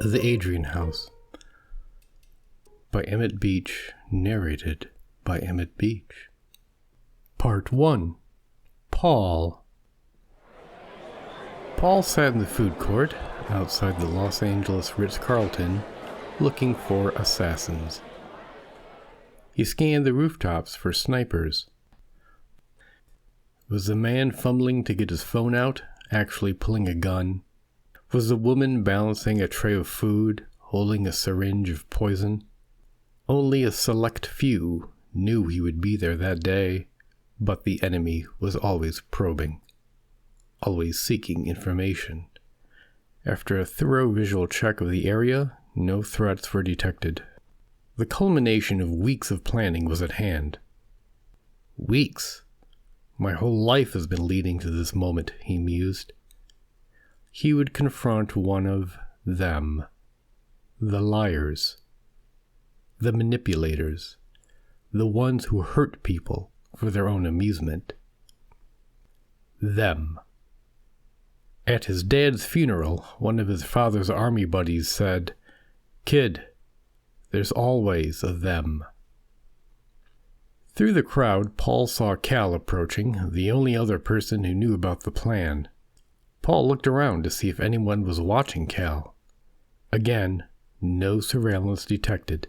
The Adrian House by Emmett Beach, narrated by Emmett Beach. Part 1. Paul. Paul sat in the food court outside the Los Angeles Ritz-Carlton looking for assassins. He scanned the rooftops for snipers. Was the man fumbling to get his phone out actually pulling a gun? Was the woman balancing a tray of food, holding a syringe of poison? Only a select few knew he would be there that day, but the enemy was always probing, always seeking information. After a thorough visual check of the area, no threats were detected. The culmination of weeks of planning was at hand. Weeks? My whole life has been leading to this moment, he mused. He would confront one of them, the liars, the manipulators, the ones who hurt people for their own amusement. Them. At his dad's funeral, one of his father's army buddies said, "Kid, there's always a them." Through the crowd, Paul saw Cal approaching, the only other person who knew about the plan. Paul looked around to see if anyone was watching Cal. Again, no surveillance detected.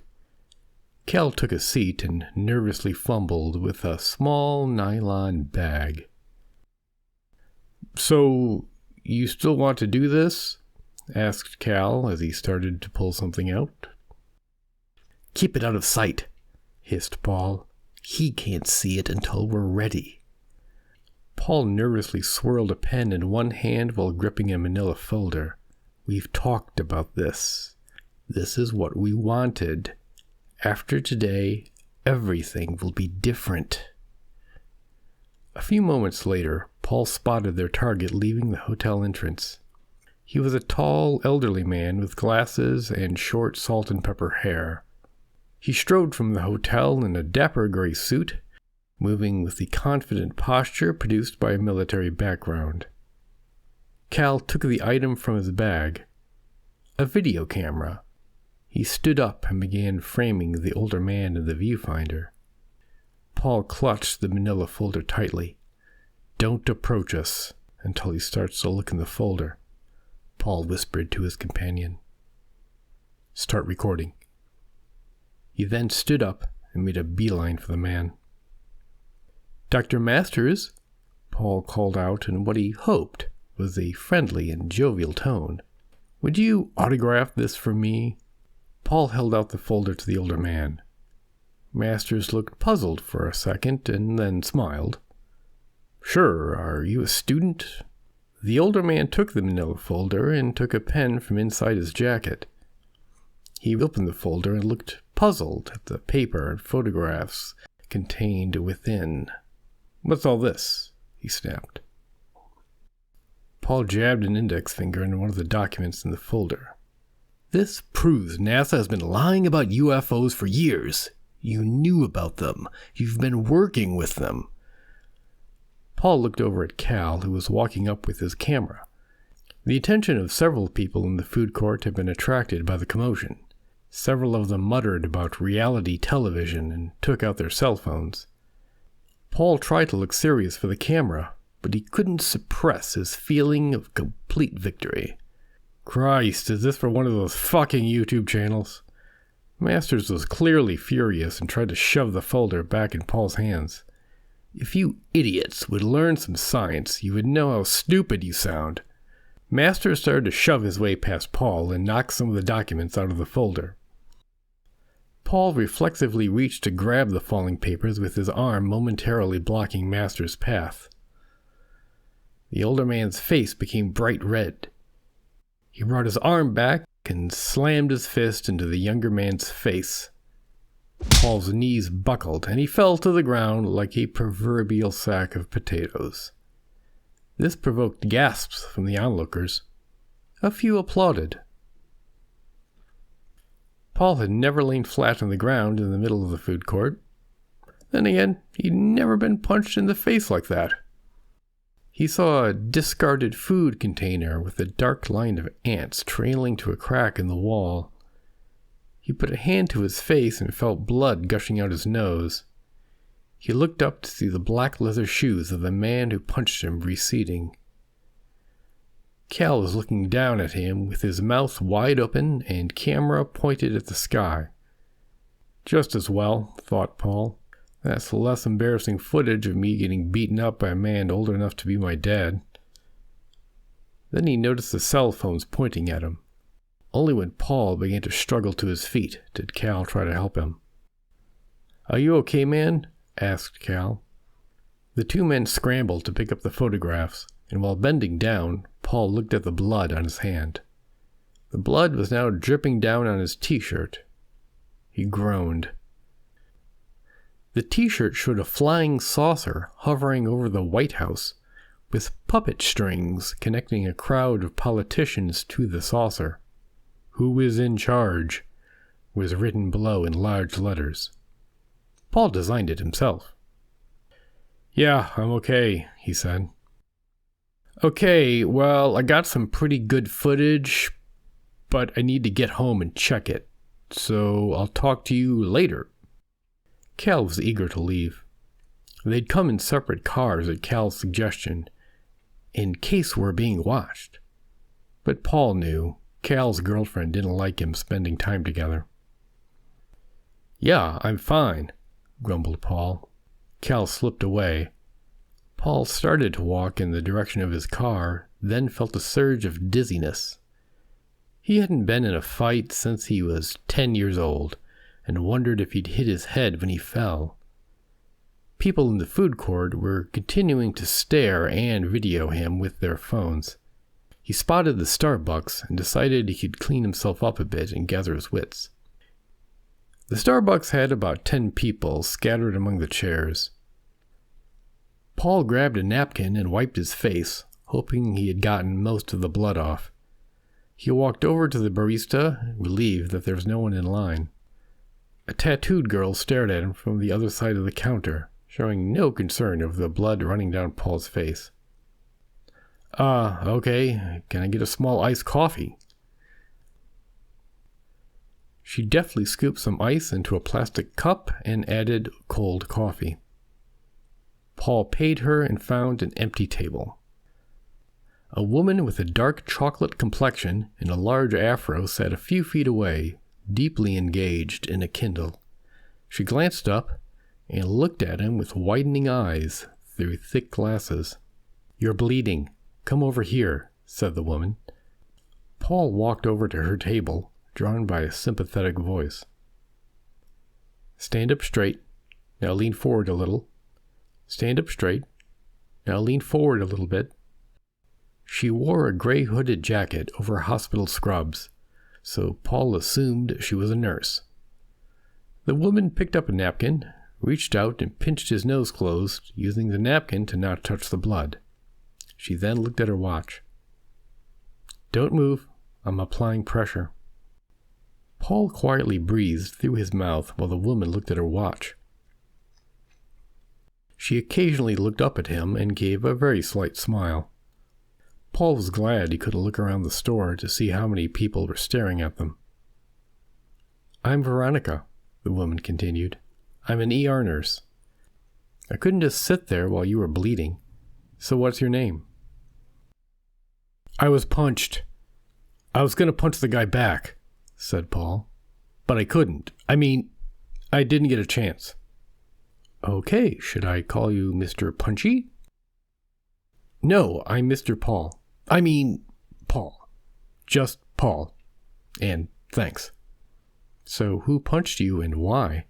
Cal took a seat and nervously fumbled with a small nylon bag. "So, you still want to do this?" asked Cal as he started to pull something out. "Keep it out of sight," hissed Paul. "He can't see it until we're ready." Paul nervously swirled a pen in one hand while gripping a manila folder. "We've talked about this. This is what we wanted. After today, everything will be different." A few moments later, Paul spotted their target leaving the hotel entrance. He was a tall, elderly man with glasses and short salt and pepper hair. He strode from the hotel in a dapper gray suit, moving with the confident posture produced by a military background. Cal took the item from his bag, a video camera. He stood up and began framing the older man in the viewfinder. Paul clutched the manila folder tightly. "Don't approach us until he starts to look in the folder," Paul whispered to his companion. "Start recording." He then stood up and made a beeline for the man. "Dr. Masters," Paul called out in what he hoped was a friendly and jovial tone, "would you autograph this for me?" Paul held out the folder to the older man. Masters looked puzzled for a second and then smiled. "Sure, are you a student?" The older man took the manila folder and took a pen from inside his jacket. He opened the folder and looked puzzled at the paper and photographs contained within. "What's all this?" he snapped. Paul jabbed an index finger into one of the documents in the folder. "This proves NASA has been lying about UFOs for years. You knew about them. You've been working with them." Paul looked over at Cal, who was walking up with his camera. The attention of several people in the food court had been attracted by the commotion. Several of them muttered about reality television and took out their cell phones. Paul tried to look serious for the camera, but he couldn't suppress his feeling of complete victory. "Christ, is this for one of those fucking YouTube channels?" Masters was clearly furious and tried to shove the folder back in Paul's hands. "If you idiots would learn some science, you would know how stupid you sound." Masters started to shove his way past Paul and knock some of the documents out of the folder. Paul reflexively reached to grab the falling papers with his arm momentarily blocking Masters' path. The older man's face became bright red. He brought his arm back and slammed his fist into the younger man's face. Paul's knees buckled and he fell to the ground like a proverbial sack of potatoes. This provoked gasps from the onlookers. A few applauded. Paul had never lain flat on the ground in the middle of the food court. Then again, he'd never been punched in the face like that. He saw a discarded food container with a dark line of ants trailing to a crack in the wall. He put a hand to his face and felt blood gushing out his nose. He looked up to see the black leather shoes of the man who punched him receding. Cal was looking down at him with his mouth wide open and camera pointed at the sky. Just as well, thought Paul. That's less embarrassing footage of me getting beaten up by a man old enough to be my dad. Then he noticed the cell phones pointing at him. Only when Paul began to struggle to his feet did Cal try to help him. "Are you okay, man?" asked Cal. The two men scrambled to pick up the photographs, and while bending down, Paul looked at the blood on his hand. The blood was now dripping down on his t-shirt. He groaned. The t-shirt showed a flying saucer hovering over the White House, with puppet strings connecting a crowd of politicians to the saucer. "Who is in charge?" was written below in large letters. Paul designed it himself. "Yeah, I'm okay," he said. "Okay, well, I got some pretty good footage, but I need to get home and check it, so I'll talk to you later." Cal was eager to leave. They'd come in separate cars at Cal's suggestion, in case we're being watched. But Paul knew Cal's girlfriend didn't like him spending time together. "Yeah, I'm fine," grumbled Paul. Cal slipped away. Paul started to walk in the direction of his car, then felt a surge of dizziness. He hadn't been in a fight since he was 10 years old, and wondered if he'd hit his head when he fell. People in the food court were continuing to stare and video him with their phones. He spotted the Starbucks and decided he could clean himself up a bit and gather his wits. The Starbucks had about 10 people scattered among the chairs. Paul grabbed a napkin and wiped his face, hoping he had gotten most of the blood off. He walked over to the barista, relieved that there was no one in line. A tattooed girl stared at him from the other side of the counter, showing no concern over the blood running down Paul's face. Okay, can I get a small iced coffee?" She deftly scooped some ice into a plastic cup and added cold coffee. Paul paid her and found an empty table. A woman with a dark chocolate complexion and a large afro sat a few feet away, deeply engaged in a Kindle. She glanced up and looked at him with widening eyes through thick glasses. "You're bleeding. Come over here," said the woman. Paul walked over to her table, drawn by a sympathetic voice. "Stand up straight. Now lean forward a little. Stand up straight. Now lean forward a little bit." She wore a gray hooded jacket over hospital scrubs, so Paul assumed she was a nurse. The woman picked up a napkin, reached out and pinched his nose closed, using the napkin to not touch the blood. She then looked at her watch. "Don't move. I'm applying pressure." Paul quietly breathed through his mouth while the woman looked at her watch. She occasionally looked up at him and gave a very slight smile. Paul was glad he couldn't look around the store to see how many people were staring at them. "I'm Veronica," the woman continued. "I'm an ER nurse. I couldn't just sit there while you were bleeding. So what's your name?" "I was punched. I was going to punch the guy back," said Paul. "But I couldn't. I didn't get a chance." "Okay, should I call you Mr. Punchy?" "No, I'm Mr. Paul. Paul. Just Paul. And thanks." "So who punched you and why?"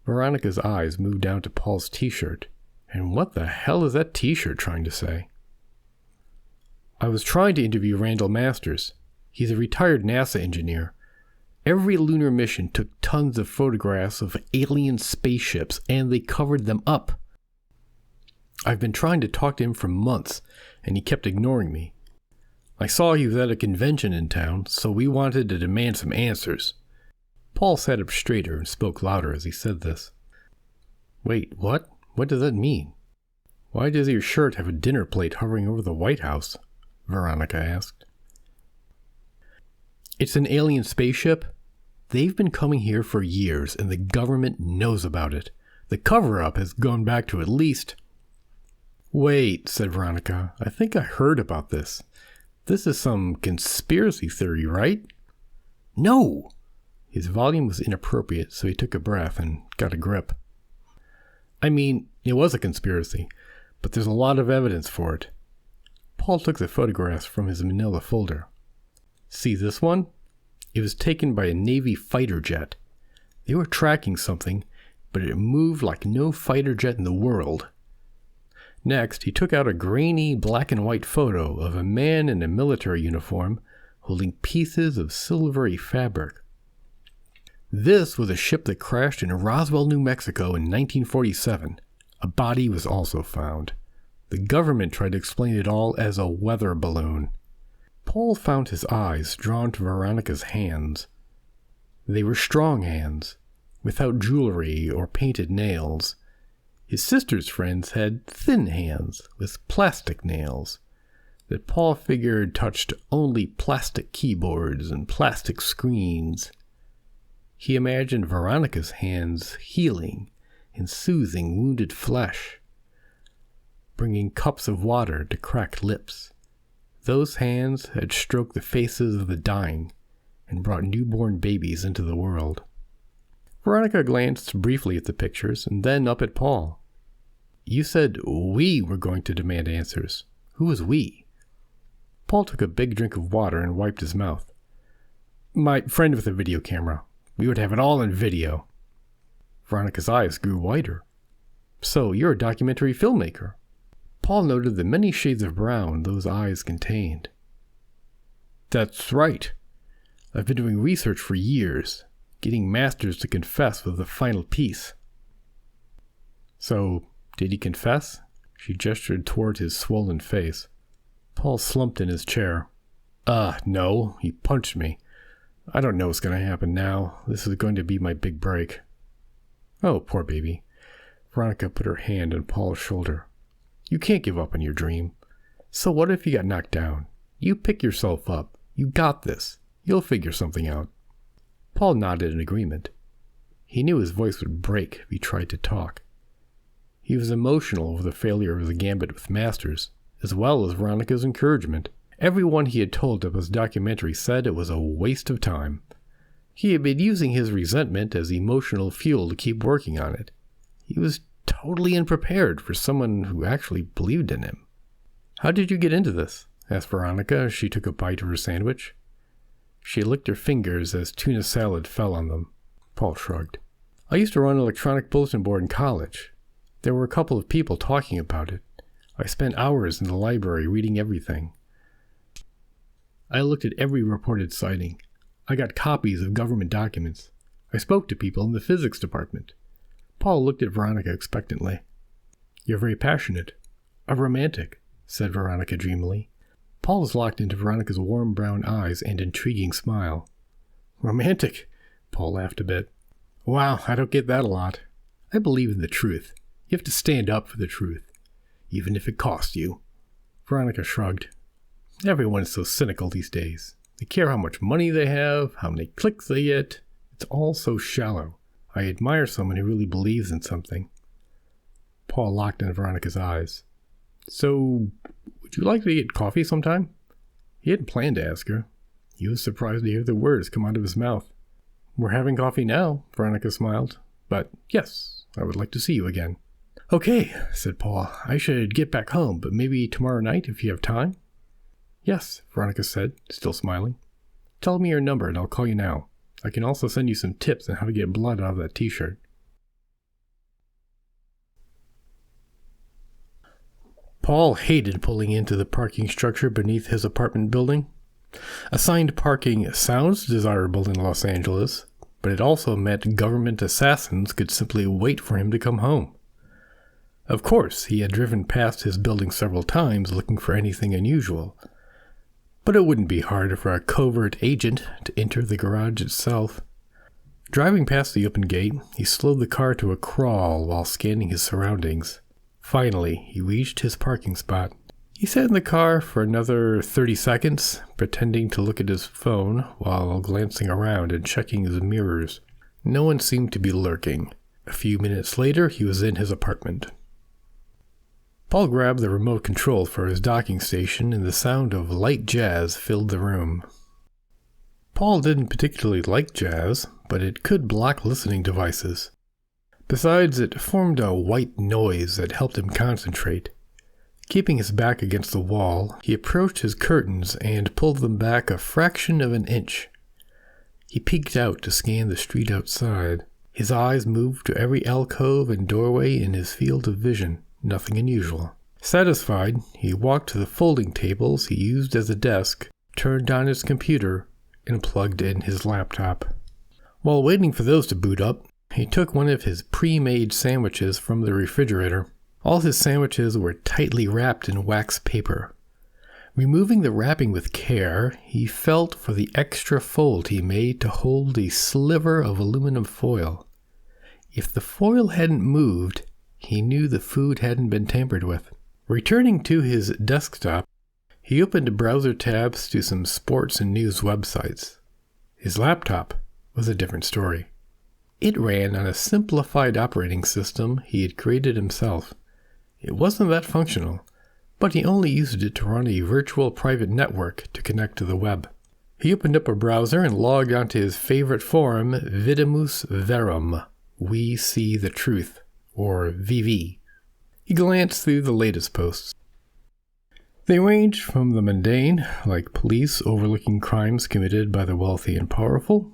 Veronica's eyes moved down to Paul's t-shirt. And what the hell is that t-shirt trying to say? "I was trying to interview Randall Masters. He's a retired NASA engineer. Every lunar mission took tons of photographs of alien spaceships, and they covered them up. I've been trying to talk to him for months, and he kept ignoring me. I saw he was at a convention in town, so we wanted to demand some answers." Paul sat up straighter and spoke louder as he said this. "Wait, what? What does that mean?" Why does your shirt have a dinner plate hovering over the White House? Veronica asked. It's an alien spaceship. They've been coming here for years, and the government knows about it. The cover-up has gone back to at least... Wait, said Veronica. I think I heard about this. This is some conspiracy theory, right? No! His volume was inappropriate, so he took a breath and got a grip. I mean, it was a conspiracy, but there's a lot of evidence for it. Paul took the photographs from his manila folder. See this one? It was taken by a Navy fighter jet. They were tracking something, but it moved like no fighter jet in the world. Next, he took out a grainy black and white photo of a man in a military uniform holding pieces of silvery fabric. This was a ship that crashed in Roswell, New Mexico in 1947. A body was also found. The government tried to explain it all as a weather balloon. Paul found his eyes drawn to Veronica's hands. They were strong hands, without jewelry or painted nails. His sister's friends had thin hands with plastic nails that Paul figured touched only plastic keyboards and plastic screens. He imagined Veronica's hands healing and soothing wounded flesh, bringing cups of water to cracked lips. Those hands had stroked the faces of the dying and brought newborn babies into the world. Veronica glanced briefly at the pictures and then up at Paul. You said we were going to demand answers. Who was we? Paul took a big drink of water and wiped his mouth. My friend with a video camera. We would have it all in video. Veronica's eyes grew wider. So you're a documentary filmmaker. Paul noted the many shades of brown those eyes contained. That's right. I've been doing research for years, getting masters to confess with the final piece. So, did he confess? She gestured toward his swollen face. Paul slumped in his chair. No, he punched me. I don't know what's going to happen now. This is going to be my big break. Oh, poor baby. Veronica put her hand on Paul's shoulder. You can't give up on your dream. So what if you got knocked down? You pick yourself up. You got this. You'll figure something out. Paul nodded in agreement. He knew his voice would break if he tried to talk. He was emotional over the failure of the gambit with Masters, as well as Veronica's encouragement. Everyone he had told of his documentary said it was a waste of time. He had been using his resentment as emotional fuel to keep working on it. He was totally unprepared for someone who actually believed in him. How did you get into this? Asked Veronica as she took a bite of her sandwich. She licked her fingers as tuna salad fell on them. Paul shrugged. I used to run an electronic bulletin board in college. There were a couple of people talking about it. I spent hours in the library reading everything. I looked at every reported sighting. I got copies of government documents. I spoke to people in the physics department. Paul looked at Veronica expectantly. You're very passionate. A romantic, said Veronica dreamily. Paul was locked into Veronica's warm brown eyes and intriguing smile. Romantic? Paul laughed a bit. Wow, I don't get that a lot. I believe in the truth. You have to stand up for the truth, even if it costs you. Veronica shrugged. Everyone's so cynical these days. They care how much money they have, how many clicks they get. It's all so shallow. I admire someone who really believes in something. Paul locked into Veronica's eyes. So, would you like to get coffee sometime? He hadn't planned to ask her. He was surprised to hear the words come out of his mouth. We're having coffee now, Veronica smiled. But yes, I would like to see you again. Okay, said Paul. I should get back home, but maybe tomorrow night if you have time? Yes, Veronica said, still smiling. Tell me your number and I'll call you now. I can also send you some tips on how to get blood out of that t-shirt. Paul hated pulling into the parking structure beneath his apartment building. Assigned parking sounds desirable in Los Angeles, but it also meant government assassins could simply wait for him to come home. Of course, he had driven past his building several times looking for anything unusual, but it wouldn't be hard for a covert agent to enter the garage itself. Driving past the open gate, he slowed the car to a crawl while scanning his surroundings. Finally, he reached his parking spot. He sat in the car for another 30 seconds, pretending to look at his phone while glancing around and checking his mirrors. No one seemed to be lurking. A few minutes later, he was in his apartment. Paul grabbed the remote control for his docking station, and the sound of light jazz filled the room. Paul didn't particularly like jazz, but it could block listening devices. Besides, it formed a white noise that helped him concentrate. Keeping his back against the wall, he approached his curtains and pulled them back a fraction of an inch. He peeked out to scan the street outside. His eyes moved to every alcove and doorway in his field of vision. Nothing unusual. Satisfied, he walked to the folding tables he used as a desk, turned on his computer, and plugged in his laptop. While waiting for those to boot up, he took one of his pre-made sandwiches from the refrigerator. All his sandwiches were tightly wrapped in wax paper. Removing the wrapping with care, he felt for the extra fold he made to hold a sliver of aluminum foil. If the foil hadn't moved, he knew the food hadn't been tampered with. Returning to his desktop, he opened browser tabs to some sports and news websites. His laptop was a different story. It ran on a simplified operating system he had created himself. It wasn't that functional, but he only used it to run a virtual private network to connect to the web. He opened up a browser and logged onto his favorite forum, Vidimus Verum, We See the Truth, or VV. He glanced through the latest posts. They ranged from the mundane, like police overlooking crimes committed by the wealthy and powerful,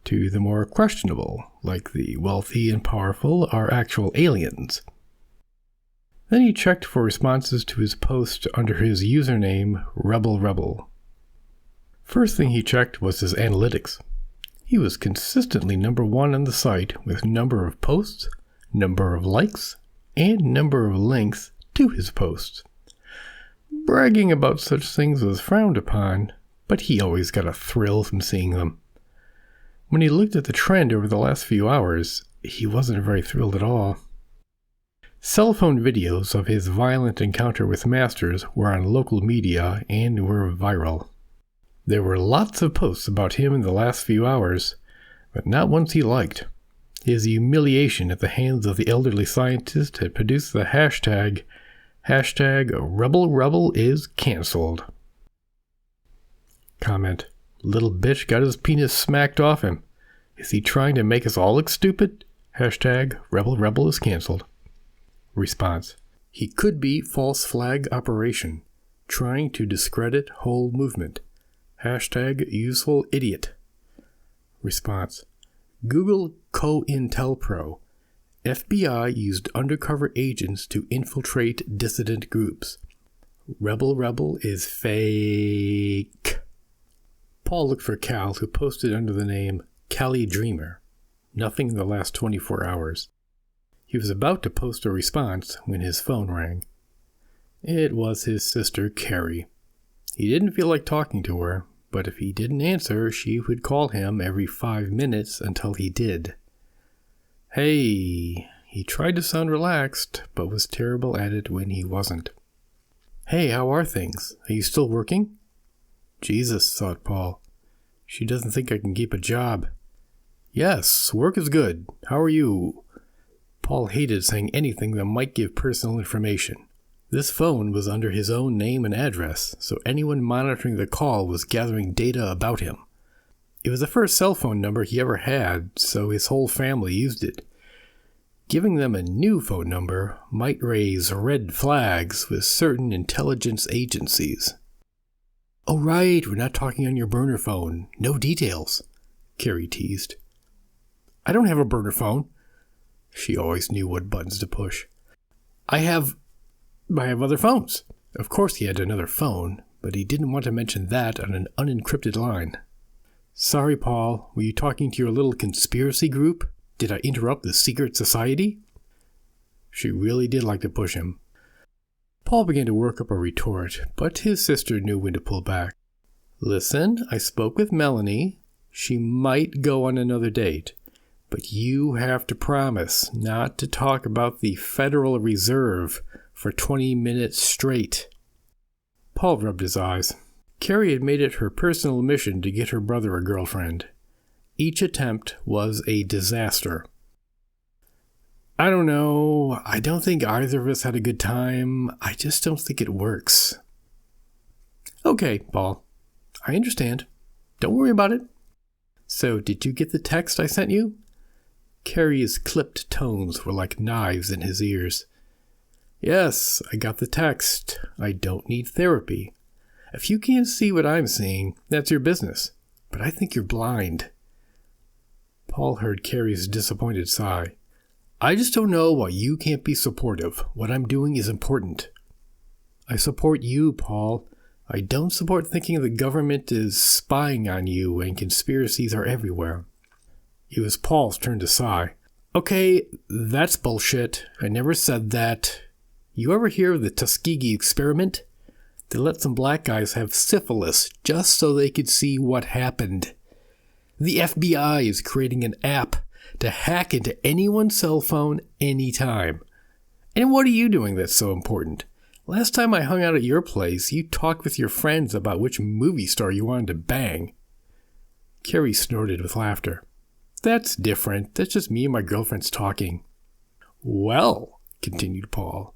to the more questionable, like the wealthy and powerful are actual aliens. Then he checked for responses to his post under his username, Rebel. First thing he checked was his analytics. He was consistently number 1 on the site with number of posts, number of likes, and number of links to his posts. Bragging about such things was frowned upon, but he always got a thrill from seeing them. When he looked at the trend over the last few hours, he wasn't very thrilled at all. Cell phone videos of his violent encounter with Masters were on local media and were viral. There were lots of posts about him in the last few hours, but not ones he liked. His humiliation at the hands of the elderly scientist had produced the hashtag #Rebel is cancelled. Comment: Little bitch got his penis smacked off him. Is he trying to make us all look stupid? #Rebel is cancelled. Response: He could be false flag operation, trying to discredit whole movement. #useful idiot. Response: Google COINTELPRO. FBI used undercover agents to infiltrate dissident groups. Rebel is fake. Paul looked for Cal, who posted under the name Cali Dreamer. Nothing in the last 24 hours. He was about to post a response when his phone rang. It was his sister, Carrie. He didn't feel like talking to her, but if he didn't answer, she would call him every 5 minutes until he did. Hey, he tried to sound relaxed, but was terrible at it when he wasn't. Hey, how are things? Are you still working? Jesus, thought Paul. She doesn't think I can keep a job. Yes, work is good. How are you? Paul hated saying anything that might give personal information. This phone was under his own name and address, so anyone monitoring the call was gathering data about him. It was the first cell phone number he ever had, so his whole family used it. Giving them a new phone number might raise red flags with certain intelligence agencies. Oh right, we're not talking on your burner phone. No details, Carrie teased. I don't have a burner phone. She always knew what buttons to push. I have other phones. Of course he had another phone, but he didn't want to mention that on an unencrypted line. Sorry, Paul, were you talking to your little conspiracy group? Did I interrupt the secret society? She really did like to push him. Paul began to work up a retort, but his sister knew when to pull back. Listen, I spoke with Melanie. She might go on another date, But you have to promise not to talk about the Federal Reserve for 20 minutes straight. Paul rubbed his eyes. Carrie had made it her personal mission to get her brother a girlfriend. Each attempt was a disaster. I don't know. I don't think either of us had a good time. I just don't think it works. Okay, Paul. I understand. Don't worry about it. So, did you get the text I sent you? Carrie's clipped tones were like knives in his ears. Yes, I got the text. I don't need therapy. If you can't see what I'm seeing, that's your business. But I think you're blind. Paul heard Carrie's disappointed sigh. I just don't know why you can't be supportive. What I'm doing is important. I support you, Paul. I don't support thinking the government is spying on you and conspiracies are everywhere. It was Paul's turn to sigh. Okay, that's bullshit. I never said that. You ever hear of the Tuskegee experiment? They let some black guys have syphilis just so they could see what happened. The FBI is creating an app to hack into anyone's cell phone anytime. And what are you doing that's so important? Last time I hung out at your place, you talked with your friends about which movie star you wanted to bang. Carrie snorted with laughter. That's different. That's just me and my girlfriends talking. Well, continued Paul,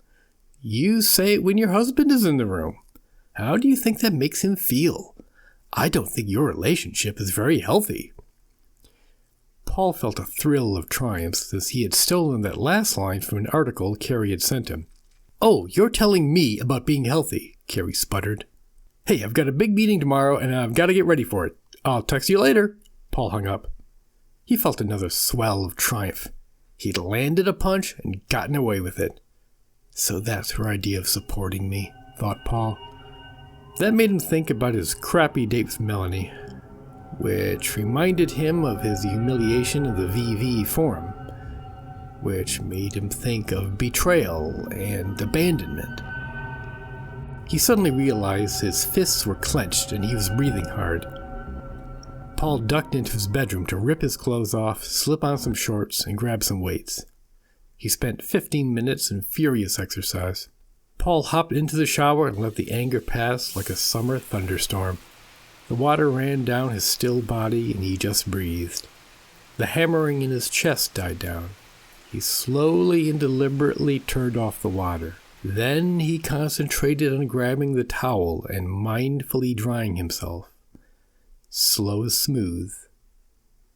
you say it when your husband is in the room. How do you think that makes him feel? I don't think your relationship is very healthy. Paul felt a thrill of triumph as he had stolen that last line from an article Carrie had sent him. Oh, you're telling me about being healthy, Carrie sputtered. Hey, I've got a big meeting tomorrow and I've got to get ready for it. I'll text you later. Paul hung up. He felt another swell of triumph. He'd landed a punch and gotten away with it. So that's her idea of supporting me, thought Paul. That made him think about his crappy date with Melanie, which reminded him of his humiliation in the VV forum, which made him think of betrayal and abandonment. He suddenly realized his fists were clenched and he was breathing hard. Paul ducked into his bedroom to rip his clothes off, slip on some shorts, and grab some weights. He spent 15 minutes in furious exercise. Paul hopped into the shower and let the anger pass like a summer thunderstorm. The water ran down his still body and he just breathed. The hammering in his chest died down. He slowly and deliberately turned off the water. Then he concentrated on grabbing the towel and mindfully drying himself. Slow as smooth.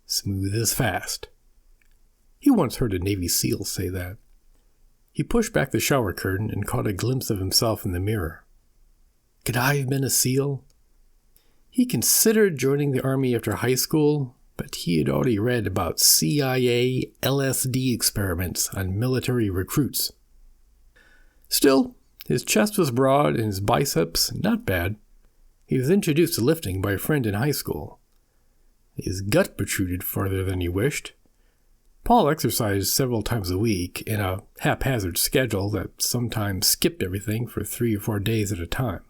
Smooth as fast. He once heard a Navy SEAL say that. He pushed back the shower curtain and caught a glimpse of himself in the mirror. Could I have been a SEAL? He considered joining the Army after high school, but he had already read about CIA LSD experiments on military recruits. Still, his chest was broad and his biceps not bad. He was introduced to lifting by a friend in high school. His gut protruded farther than he wished. Paul exercised several times a week in a haphazard schedule that sometimes skipped everything for 3 or 4 days at a time.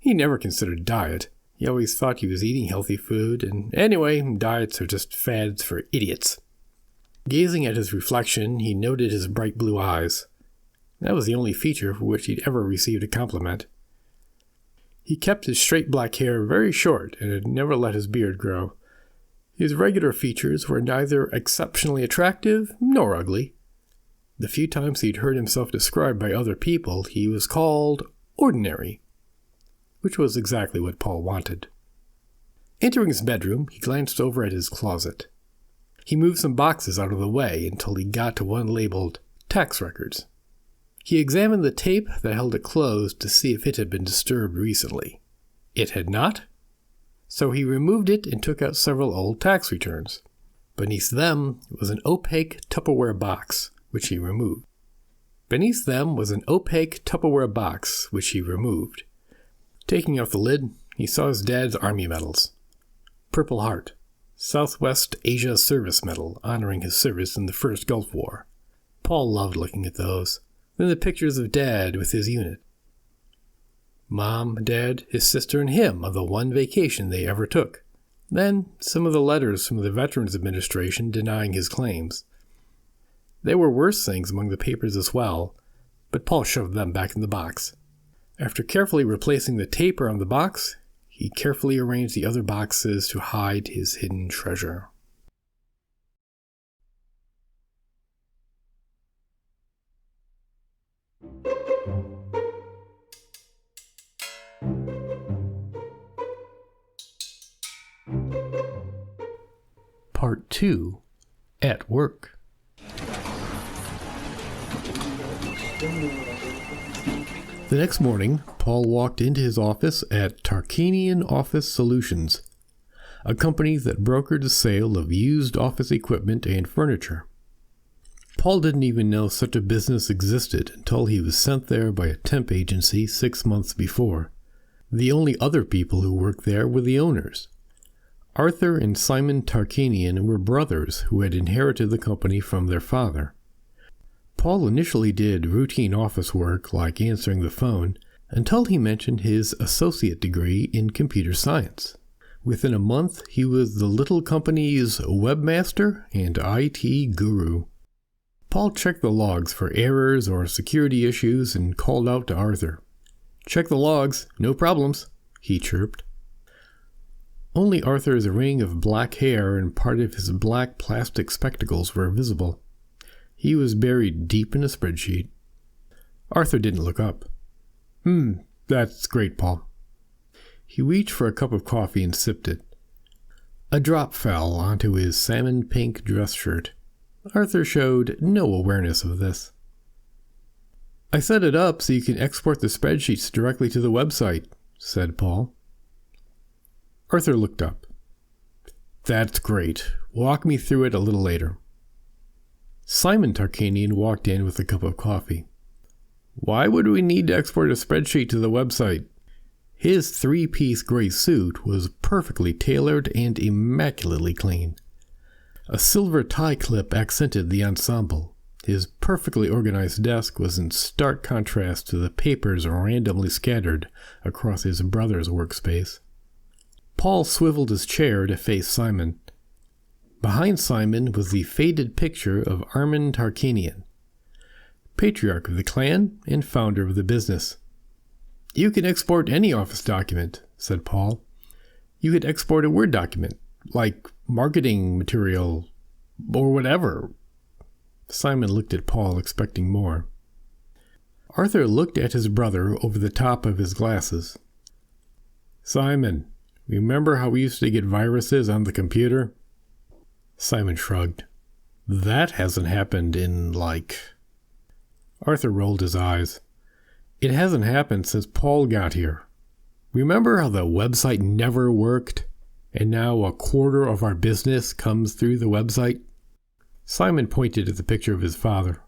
He never considered diet. He always thought he was eating healthy food, and anyway, diets are just fads for idiots. Gazing at his reflection, he noted his bright blue eyes. That was the only feature for which he'd ever received a compliment. He kept his straight black hair very short and had never let his beard grow. His regular features were neither exceptionally attractive nor ugly. The few times he'd heard himself described by other people, he was called ordinary, which was exactly what Paul wanted. Entering his bedroom, he glanced over at his closet. He moved some boxes out of the way until he got to one labeled tax records. He examined the tape that held it closed to see if it had been disturbed recently. It had not, so he removed it and took out several old tax returns. Beneath them was an opaque Tupperware box, which he removed. Taking off the lid, he saw his dad's Army medals. Purple Heart, Southwest Asia Service Medal, honoring his service in the First Gulf War. Paul loved looking at those. Then the pictures of Dad with his unit. Mom, Dad, his sister, and him on the one vacation they ever took. Then some of the letters from the Veterans Administration denying his claims. There were worse things among the papers as well, but Paul shoved them back in the box. After carefully replacing the tape around the box, he carefully arranged the other boxes to hide his hidden treasure. Part 2. At Work. The next morning, Paul walked into his office at Tarkanian Office Solutions, a company that brokered the sale of used office equipment and furniture. Paul didn't even know such a business existed until he was sent there by a temp agency 6 months before. The only other people who worked there were the owners. Arthur and Simon Tarkanian were brothers who had inherited the company from their father. Paul initially did routine office work like answering the phone until he mentioned his associate degree in computer science. Within a month, he was the little company's webmaster and IT guru. Paul checked the logs for errors or security issues and called out to Arthur. "Check the logs, no problems," he chirped. Only Arthur's ring of black hair and part of his black plastic spectacles were visible. He was buried deep in a spreadsheet. Arthur didn't look up. That's great, Paul." He reached for a cup of coffee and sipped it. A drop fell onto his salmon pink dress shirt. Arthur showed no awareness of this. "I set it up so you can export the spreadsheets directly to the website," said Paul. Arthur looked up. "That's great. Walk me through it a little later." Simon Tarkanian walked in with a cup of coffee. "Why would we need to export a spreadsheet to the website?" His 3-piece gray suit was perfectly tailored and immaculately clean. A silver tie clip accented the ensemble. His perfectly organized desk was in stark contrast to the papers randomly scattered across his brother's workspace. Paul swiveled his chair to face Simon. Behind Simon was the faded picture of Armin Tarkanian, patriarch of the clan and founder of the business. "You can export any office document," said Paul. "You could export a Word document, like marketing material, or whatever." Simon looked at Paul, expecting more. Arthur looked at his brother over the top of his glasses. "Simon, remember how we used to get viruses on the computer?" Simon shrugged. "That hasn't happened in, Arthur rolled his eyes. "It hasn't happened since Paul got here. Remember how the website never worked, and now a quarter of our business comes through the website?" Simon pointed at the picture of his father.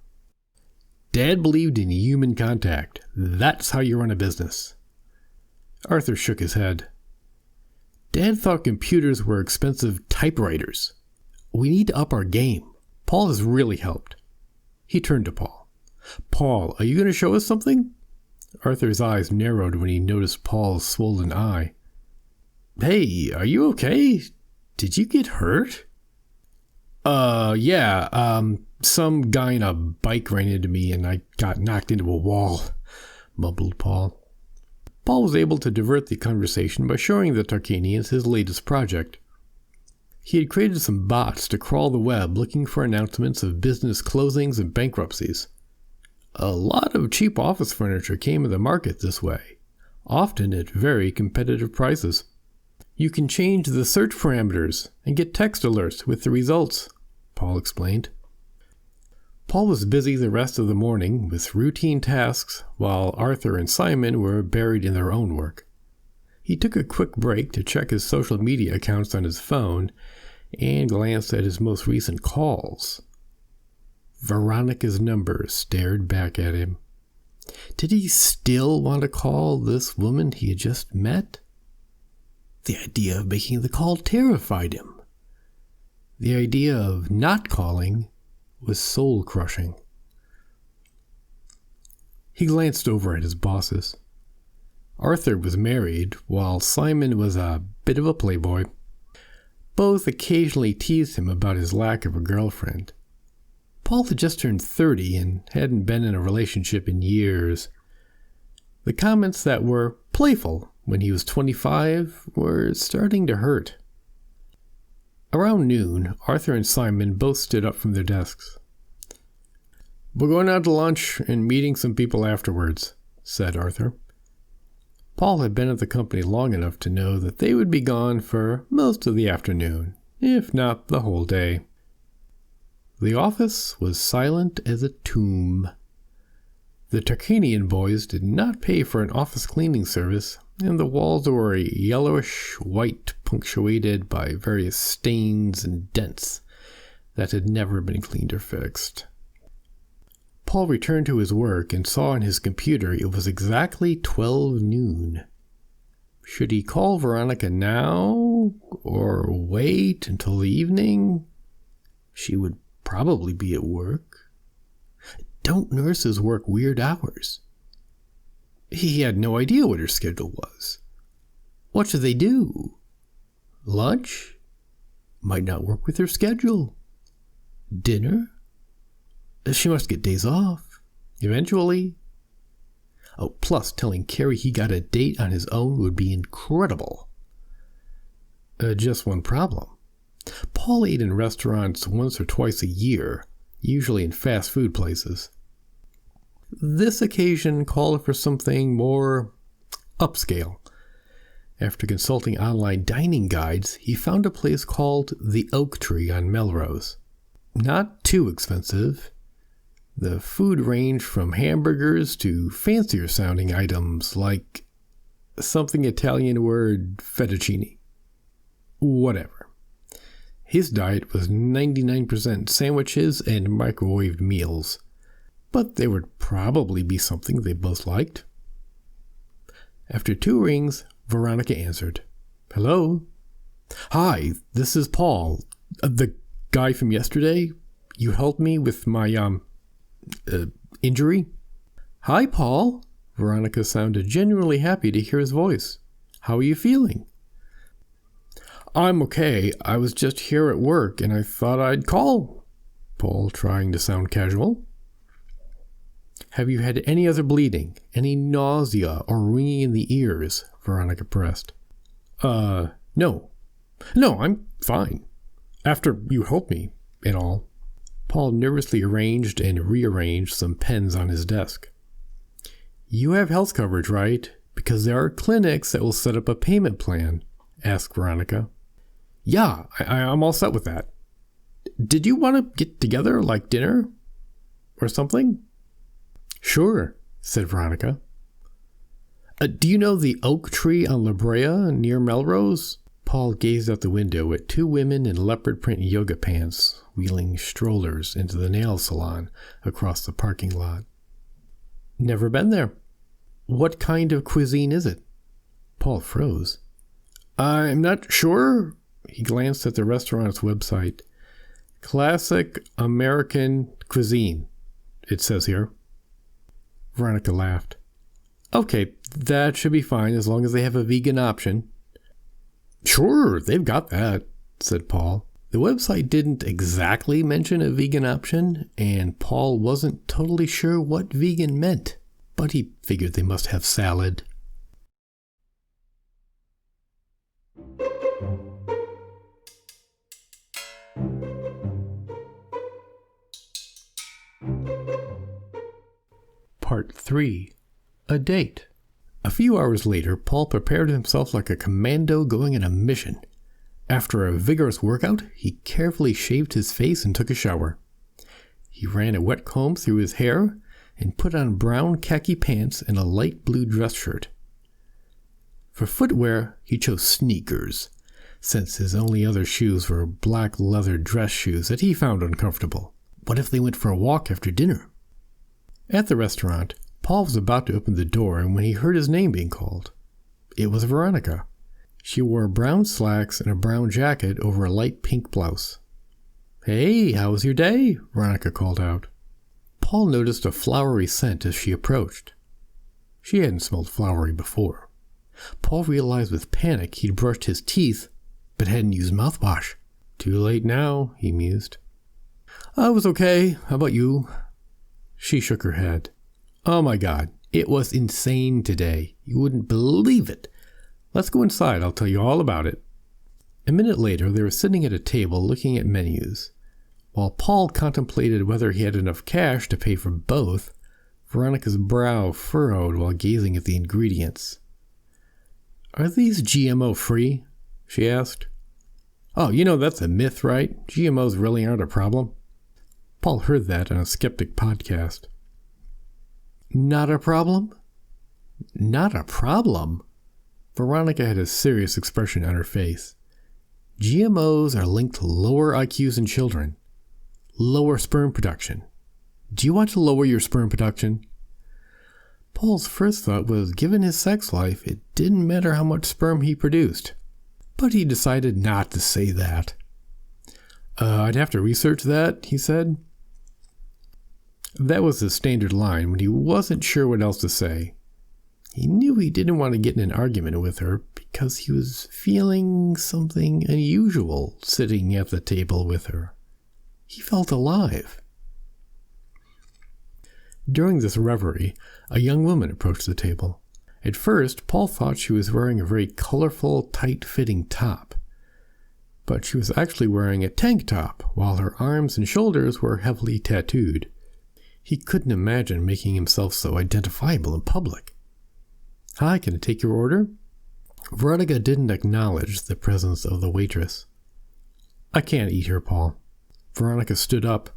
"Dad believed in human contact. That's how you run a business." Arthur shook his head. "Dad thought computers were expensive typewriters. We need to up our game. Paul has really helped." He turned to Paul. "Paul, are you going to show us something?" Arthur's eyes narrowed when he noticed Paul's swollen eye. "Hey, are you okay? Did you get hurt?" Yeah, some guy on a bike ran into me and I got knocked into a wall," mumbled Paul. Paul was able to divert the conversation by showing the Tarkanians his latest project. He had created some bots to crawl the web looking for announcements of business closings and bankruptcies. A lot of cheap office furniture came to the market this way, often at very competitive prices. "You can change the search parameters and get text alerts with the results," Paul explained. Paul was busy the rest of the morning with routine tasks while Arthur and Simon were buried in their own work. He took a quick break to check his social media accounts on his phone and glanced at his most recent calls. Veronica's number stared back at him. Did he still want to call this woman he had just met? The idea of making the call terrified him. The idea of not calling was soul-crushing. He glanced over at his bosses. Arthur was married, while Simon was a bit of a playboy. Both occasionally teased him about his lack of a girlfriend. Paul had just turned 30 and hadn't been in a relationship in years. The comments that were playful when he was 25 were starting to hurt. Around noon, Arthur and Simon both stood up from their desks. "We're going out to lunch and meeting some people afterwards," said Arthur. Paul had been at the company long enough to know that they would be gone for most of the afternoon, if not the whole day. The office was silent as a tomb. The Tarkanian boys did not pay for an office cleaning service, and the walls were yellowish white, punctuated by various stains and dents that had never been cleaned or fixed. Paul returned to his work and saw on his computer it was exactly 12 noon. Should he call Veronica now, or wait until the evening? She would probably be at work. Don't nurses work weird hours? He had no idea what her schedule was. What should they do? Lunch? Might not work with her schedule. Dinner? She must get days off, eventually. Oh, plus telling Carrie he got a date on his own would be incredible. Just one problem. Paul ate in restaurants once or twice a year, usually in fast food places. This occasion called for something more upscale. After consulting online dining guides, he found a place called the Oak Tree on Melrose. Not too expensive. The food ranged from hamburgers to fancier-sounding items like something Italian word fettuccine. Whatever. His diet was 99% sandwiches and microwaved meals, but there would probably be something they both liked. After 2 rings, Veronica answered. "Hello? Hi, this is Paul, the guy from yesterday. You helped me with my, injury?" "Hi, Paul." Veronica sounded genuinely happy to hear his voice. "How are you feeling?" "I'm okay. I was just here at work and I thought I'd call." Paul trying to sound casual. "Have you had any other bleeding? Any nausea or ringing in the ears?" Veronica pressed. No. No, I'm fine. After you helped me and all." Paul nervously arranged and rearranged some pens on his desk. "You have health coverage, right? Because there are clinics that will set up a payment plan," asked Veronica. "Yeah, I'm all set with that. Did you want to get together, like dinner? Or something?" "Sure," said Veronica. Do you know the Oak Tree on La Brea near Melrose?" Paul gazed out the window at 2 women in leopard print yoga pants wheeling strollers into the nail salon across the parking lot. "Never been there. What kind of cuisine is it?" Paul froze. "I'm not sure." He glanced at the restaurant's website. "Classic American cuisine, it says here." Veronica laughed. "Okay, that should be fine as long as they have a vegan option." "Sure, they've got that," said Paul. The website didn't exactly mention a vegan option, and Paul wasn't totally sure what vegan meant, but he figured they must have salad. Part 3. A Date. A few hours later, Paul prepared himself like a commando going on a mission. After a vigorous workout, he carefully shaved his face and took a shower. He ran a wet comb through his hair and put on brown khaki pants and a light blue dress shirt. For footwear, he chose sneakers, since his only other shoes were black leather dress shoes that he found uncomfortable. What if they went for a walk after dinner? At the restaurant, Paul was about to open the door when he heard his name being called. It was Veronica. She wore brown slacks and a brown jacket over a light pink blouse. "Hey, how was your day?" Veronica called out. Paul noticed a flowery scent as she approached. She hadn't smelled flowery before. Paul realized with panic he'd brushed his teeth but hadn't used mouthwash. Too late now, he mused. I was okay. How about you? She shook her head. Oh my God, it was insane today. You wouldn't believe it. Let's go inside. I'll tell you all about it. A minute later, they were sitting at a table looking at menus. While Paul contemplated whether he had enough cash to pay for both, Veronica's brow furrowed while gazing at the ingredients. Are these GMO-free? She asked. Oh, that's a myth, right? GMOs really aren't a problem. Paul heard that on a skeptic podcast. Not a problem? Not a problem? Veronica had a serious expression on her face. GMOs are linked to lower IQs in children. Lower sperm production. Do you want to lower your sperm production? Paul's first thought was, given his sex life, it didn't matter how much sperm he produced. But he decided not to say that. I'd have to research that, he said. That was his standard line when he wasn't sure what else to say. He knew he didn't want to get in an argument with her because he was feeling something unusual sitting at the table with her. He felt alive. During this reverie, a young woman approached the table. At first, Paul thought she was wearing a very colorful, tight-fitting top. But she was actually wearing a tank top, while her arms and shoulders were heavily tattooed. He couldn't imagine making himself so identifiable in public. Hi, can I take your order? Veronica didn't acknowledge the presence of the waitress. I can't eat here, Paul. Veronica stood up.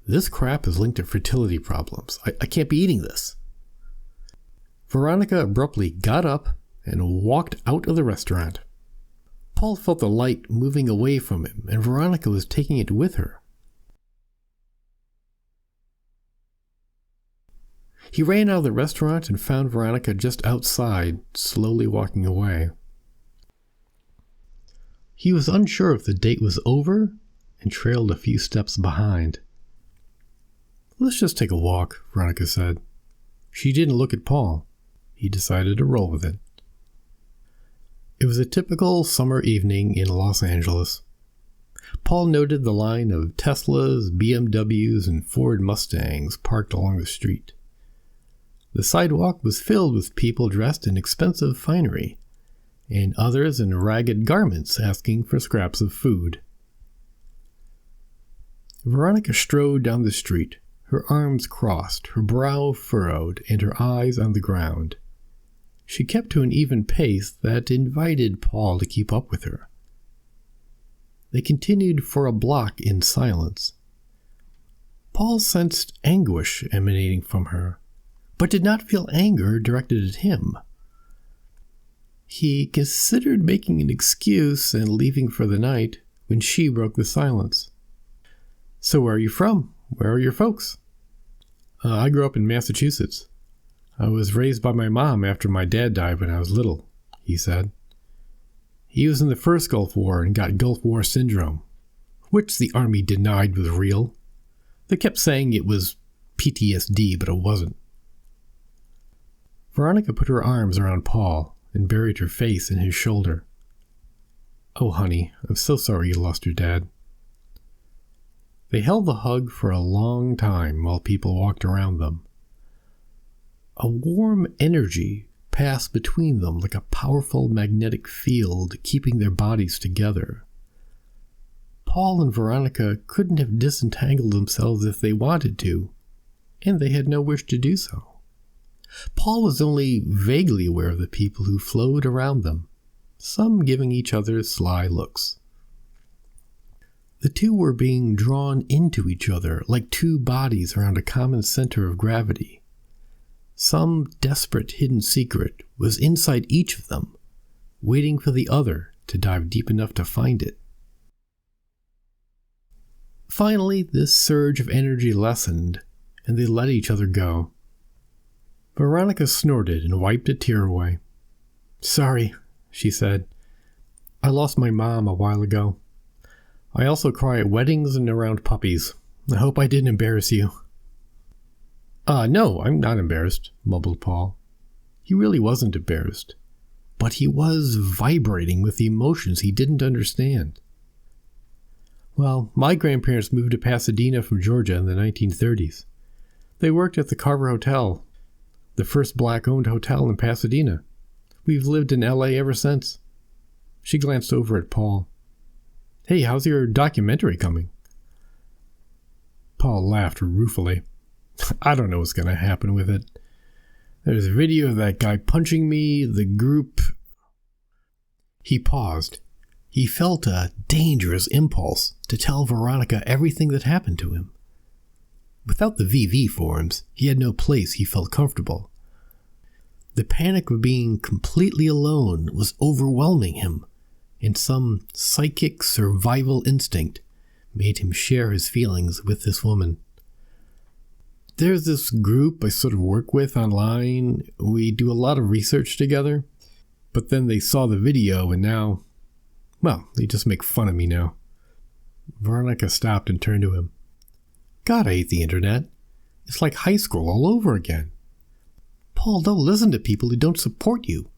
This crap is linked to fertility problems. I can't be eating this. Veronica abruptly got up and walked out of the restaurant. Paul felt the light moving away from him, and Veronica was taking it with her. He ran out of the restaurant and found Veronica just outside, slowly walking away. He was unsure if the date was over and trailed a few steps behind. Let's just take a walk, Veronica said. She didn't look at Paul. He decided to roll with it. It was a typical summer evening in Los Angeles. Paul noted the line of Teslas, BMWs, and Ford Mustangs parked along the street. The sidewalk was filled with people dressed in expensive finery, and others in ragged garments asking for scraps of food. Veronica strode down the street, her arms crossed, her brow furrowed, and her eyes on the ground. She kept to an even pace that invited Paul to keep up with her. They continued for a block in silence. Paul sensed anguish emanating from her, but did not feel anger directed at him. He considered making an excuse and leaving for the night when she broke the silence. So where are you from? Where are your folks? I grew up in Massachusetts. I was raised by my mom after my dad died when I was little, he said. He was in the first Gulf War and got Gulf War syndrome, which the Army denied was real. They kept saying it was PTSD, but it wasn't. Veronica put her arms around Paul and buried her face in his shoulder. Oh, honey, I'm so sorry you lost your dad. They held the hug for a long time while people walked around them. A warm energy passed between them like a powerful magnetic field keeping their bodies together. Paul and Veronica couldn't have disentangled themselves if they wanted to, and they had no wish to do so. Paul was only vaguely aware of the people who flowed around them, some giving each other sly looks. The two were being drawn into each other like two bodies around a common center of gravity. Some desperate hidden secret was inside each of them, waiting for the other to dive deep enough to find it. Finally, this surge of energy lessened, and they let each other go. Veronica snorted and wiped a tear away. Sorry, she said. I lost my mom a while ago. I also cry at weddings and around puppies. I hope I didn't embarrass you. No, I'm not embarrassed, mumbled Paul. He really wasn't embarrassed. but he was vibrating with emotions he didn't understand. Well, my grandparents moved to Pasadena from Georgia in the 1930s. They worked at the Carver Hotel, the first black-owned hotel in Pasadena. We've lived in L.A. ever since. She glanced over at Paul. Hey, how's your documentary coming? Paul laughed ruefully. I don't know what's going to happen with it. There's a video of that guy punching me, the group... He paused. He felt a dangerous impulse to tell Veronica everything that happened to him. Without the VV forms, he had no place he felt comfortable. The panic of being completely alone was overwhelming him, and some psychic survival instinct made him share his feelings with this woman. There's this group I sort of work with online. We do a lot of research together, but then they saw the video and now, well, they just make fun of me now. Veronica stopped and turned to him. God, I hate the internet. It's like high school all over again. Paul, don't listen to people who don't support you.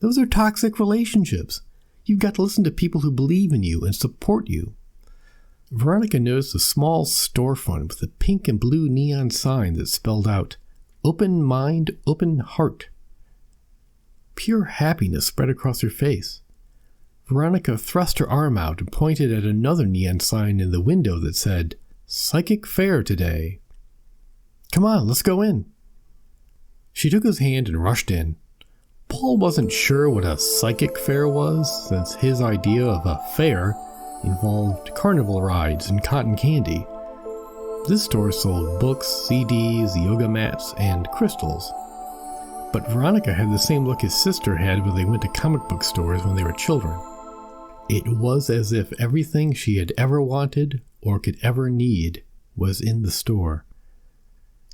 Those are toxic relationships. You've got to listen to people who believe in you and support you. Veronica noticed a small storefront with a pink and blue neon sign that spelled out, Open Mind, Open Heart. Pure happiness spread across her face. Veronica thrust her arm out and pointed at another neon sign in the window that said, Psychic Fair today. Come on, let's go in. She took his hand and rushed in. Paul wasn't sure what a psychic fair was, since his idea of a fair involved carnival rides and cotton candy. This store sold books, CDs, yoga mats, and crystals. But Veronica had the same look his sister had when they went to comic book stores when they were children. It was as if everything she had ever wanted or could ever need was in the store.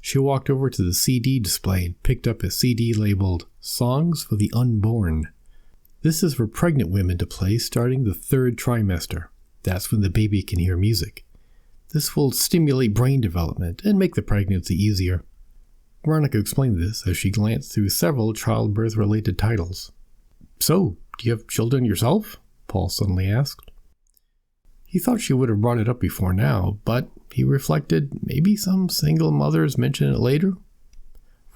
She walked over to the CD display and picked up a CD labeled Songs for the Unborn. This is for pregnant women to play starting the 3rd trimester. That's when the baby can hear music. This will stimulate brain development and make the pregnancy easier. Veronica explained this as she glanced through several childbirth-related titles. So, do you have children yourself? Paul suddenly asked. He thought she would have brought it up before now, but he reflected maybe some single mothers mention it later.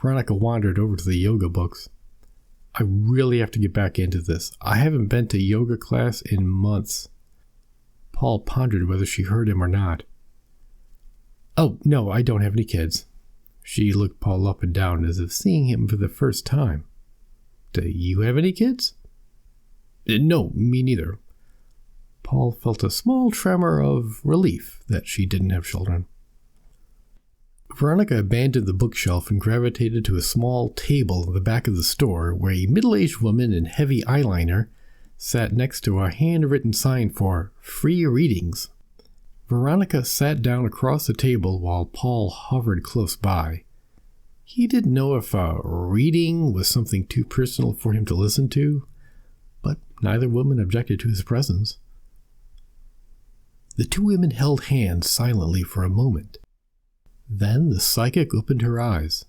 Veronica wandered over to the yoga books. I really have to get back into this. I haven't been to yoga class in months. Paul pondered whether she heard him or not. Oh, no, I don't have any kids. She looked Paul up and down as if seeing him for the first time. Do you have any kids? No, me neither. Paul felt a small tremor of relief that she didn't have children. Veronica abandoned the bookshelf and gravitated to a small table in the back of the store where a middle-aged woman in heavy eyeliner sat next to a handwritten sign for free readings. Veronica sat down across the table while Paul hovered close by. He didn't know if a reading was something too personal for him to listen to, but neither woman objected to his presence. The two women held hands silently for a moment. Then the psychic opened her eyes.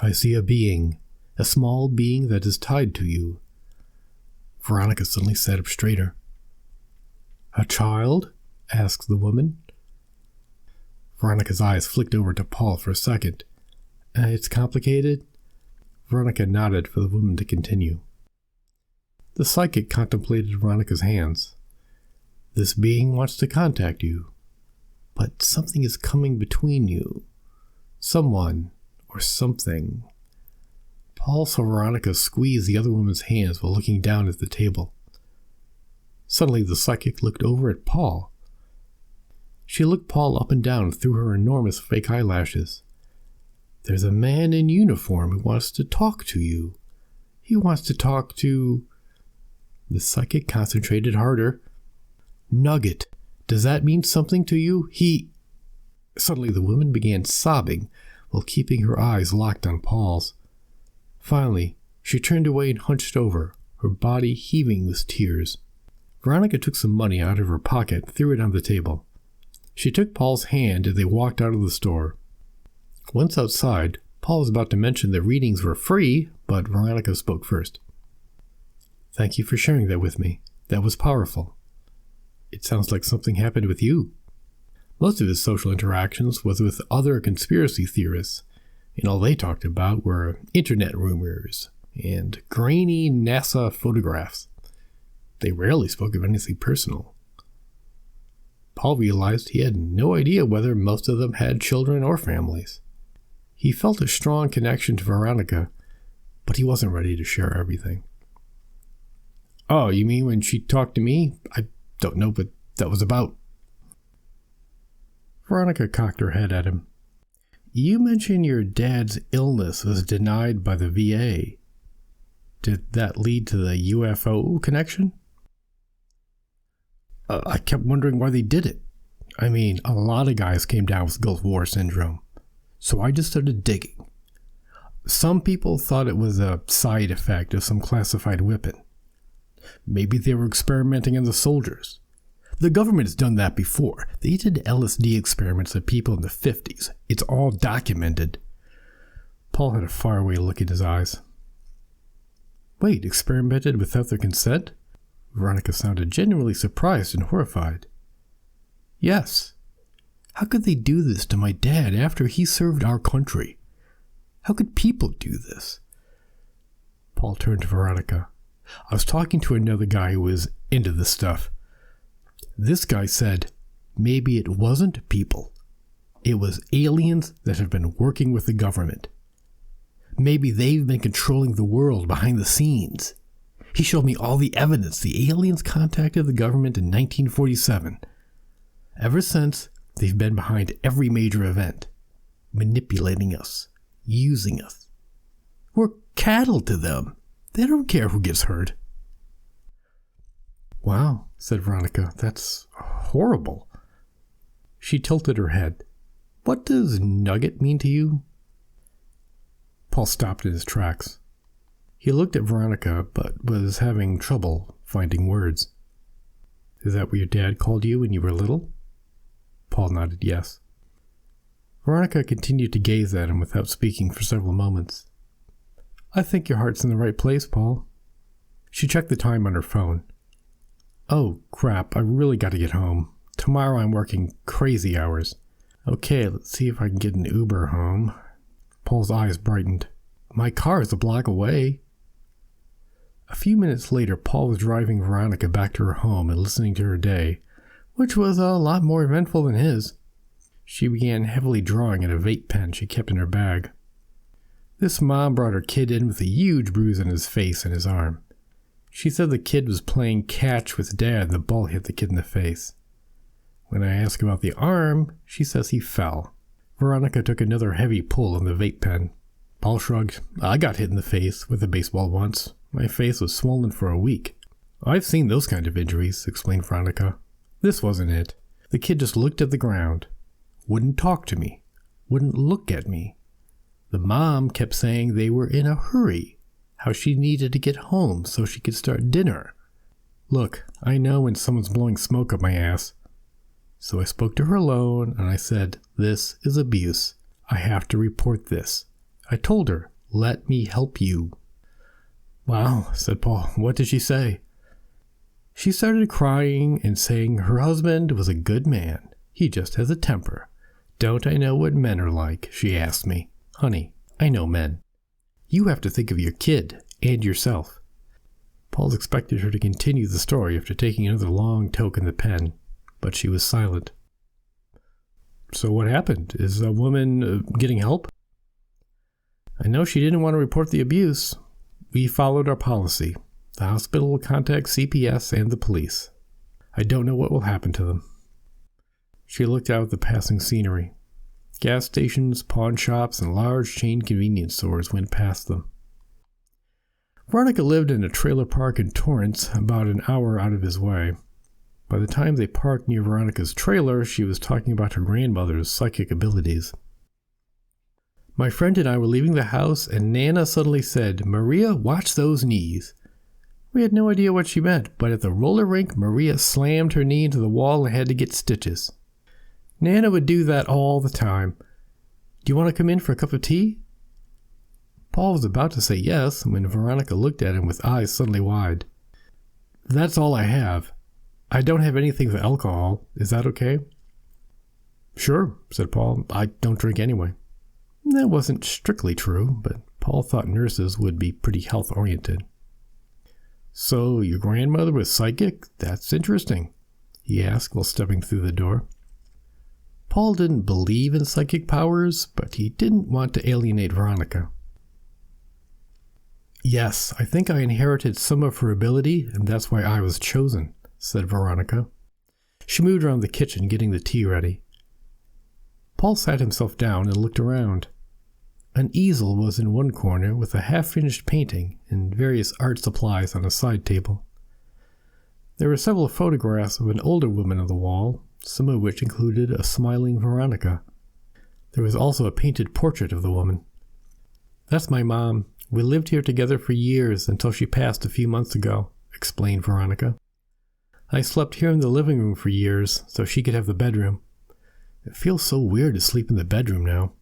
I see a being, a small being that is tied to you. Veronica suddenly sat up straighter. A child? Asked the woman. Veronica's eyes flicked over to Paul for a second. It's complicated? Veronica nodded for the woman to continue. The psychic contemplated Veronica's hands. This being wants to contact you, but something is coming between you. Someone or something. Paul saw Veronica squeeze the other woman's hands while looking down at the table. Suddenly the psychic looked over at Paul. She looked Paul up and down through her enormous fake eyelashes. There's a man in uniform who wants to talk to you. He wants to talk to... The psychic concentrated harder. Nugget, does that mean something to you? Suddenly the woman began sobbing while keeping her eyes locked on Paul's. Finally, she turned away and hunched over, her body heaving with tears. Veronica took some money out of her pocket and threw it on the table. She took Paul's hand as they walked out of the store. Once outside, Paul was about to mention that readings were free, but Veronica spoke first. Thank you for sharing that with me. That was powerful. It sounds like something happened with you. Most of his social interactions was with other conspiracy theorists, and all they talked about were internet rumors and grainy NASA photographs. They rarely spoke of anything personal. Paul realized he had no idea whether most of them had children or families. He felt a strong connection to Veronica, but he wasn't ready to share everything. Oh, you mean when she talked to me? I don't know what that was about. Veronica cocked her head at him. You mentioned your dad's illness was denied by the VA. Did that lead to the UFO connection? I kept wondering why they did it. I mean, a lot of guys came down with Gulf War syndrome. So I just started digging. Some people thought it was a side effect of some classified weapon. Maybe they were experimenting on the soldiers. The government has done that before. They did LSD experiments on people in the 50s. It's all documented. Paul had a faraway look in his eyes. Wait, experimented without their consent? Veronica sounded genuinely surprised and horrified. Yes. How could they do this to my dad after he served our country? How could people do this? Paul turned to Veronica. I was talking to another guy who was into this stuff. This guy said maybe it wasn't people. It was aliens that have been working with the government. Maybe they've been controlling the world behind the scenes. He showed me all the evidence the aliens contacted the government in 1947. Ever since, they've been behind every major event, manipulating us, using us. We're cattle to them. They don't care who gets hurt. Wow, said Veronica, that's horrible. She tilted her head. What does nugget mean to you? Paul stopped in his tracks. He looked at Veronica, but was having trouble finding words. Is that what your dad called you when you were little? Paul nodded yes. Veronica continued to gaze at him without speaking for several moments. I think your heart's in the right place, Paul. She checked the time on her phone. Oh, crap, I really got to get home. Tomorrow I'm working crazy hours. Okay, let's see if I can get an Uber home. Paul's eyes brightened. My car is a block away. A few minutes later, Paul was driving Veronica back to her home and listening to her day, which was a lot more eventful than his. She began heavily drawing at a vape pen she kept in her bag. This mom brought her kid in with a huge bruise on his face and his arm. She said the kid was playing catch with Dad and the ball hit the kid in the face. When I asked about the arm, she says he fell. Veronica took another heavy pull on the vape pen. Paul shrugged. I got hit in the face with a baseball once. My face was swollen for a week. I've seen those kind of injuries, explained Veronica. This wasn't it. The kid just looked at the ground. Wouldn't talk to me. Wouldn't look at me. The mom kept saying they were in a hurry. How she needed to get home so she could start dinner. Look, I know when someone's blowing smoke up my ass. So I spoke to her alone and I said, this is abuse. I have to report this. I told her, let me help you. Wow, said Paul. What did she say? She started crying and saying her husband was a good man. He just has a temper. Don't I know what men are like? She asked me. Honey, I know men. You have to think of your kid and yourself. Paul expected her to continue the story after taking another long toke in the pen, but she was silent. So what happened? Is a woman getting help? I know she didn't want to report the abuse. We followed our policy. The hospital will contact CPS and the police. I don't know what will happen to them. She looked out at the passing scenery. Gas stations, pawn shops, and large chain convenience stores went past them. Veronica lived in a trailer park in Torrance, about an hour out of his way. By the time they parked near Veronica's trailer, she was talking about her grandmother's psychic abilities. My friend and I were leaving the house, and Nana suddenly said, Maria, watch those knees. We had no idea what she meant, but at the roller rink, Maria slammed her knee into the wall and had to get stitches. Nana would do that all the time. Do you want to come in for a cup of tea? Paul was about to say yes when Veronica looked at him with eyes suddenly wide. That's all I have. I don't have anything with alcohol. Is that okay? Sure, said Paul. I don't drink anyway. That wasn't strictly true, but Paul thought nurses would be pretty health-oriented. So your grandmother was psychic? That's interesting, he asked while stepping through the door. Paul didn't believe in psychic powers, but he didn't want to alienate Veronica. Yes, I think I inherited some of her ability, and that's why I was chosen, said Veronica. She moved around the kitchen, getting the tea ready. Paul sat himself down and looked around. An easel was in one corner with a half-finished painting and various art supplies on a side table. There were several photographs of an older woman on the wall, some of which included a smiling Veronica. There was also a painted portrait of the woman. That's my mom. We lived here together for years until she passed a few months ago, explained Veronica. I slept here in the living room for years so she could have the bedroom. It feels so weird to sleep in the bedroom now.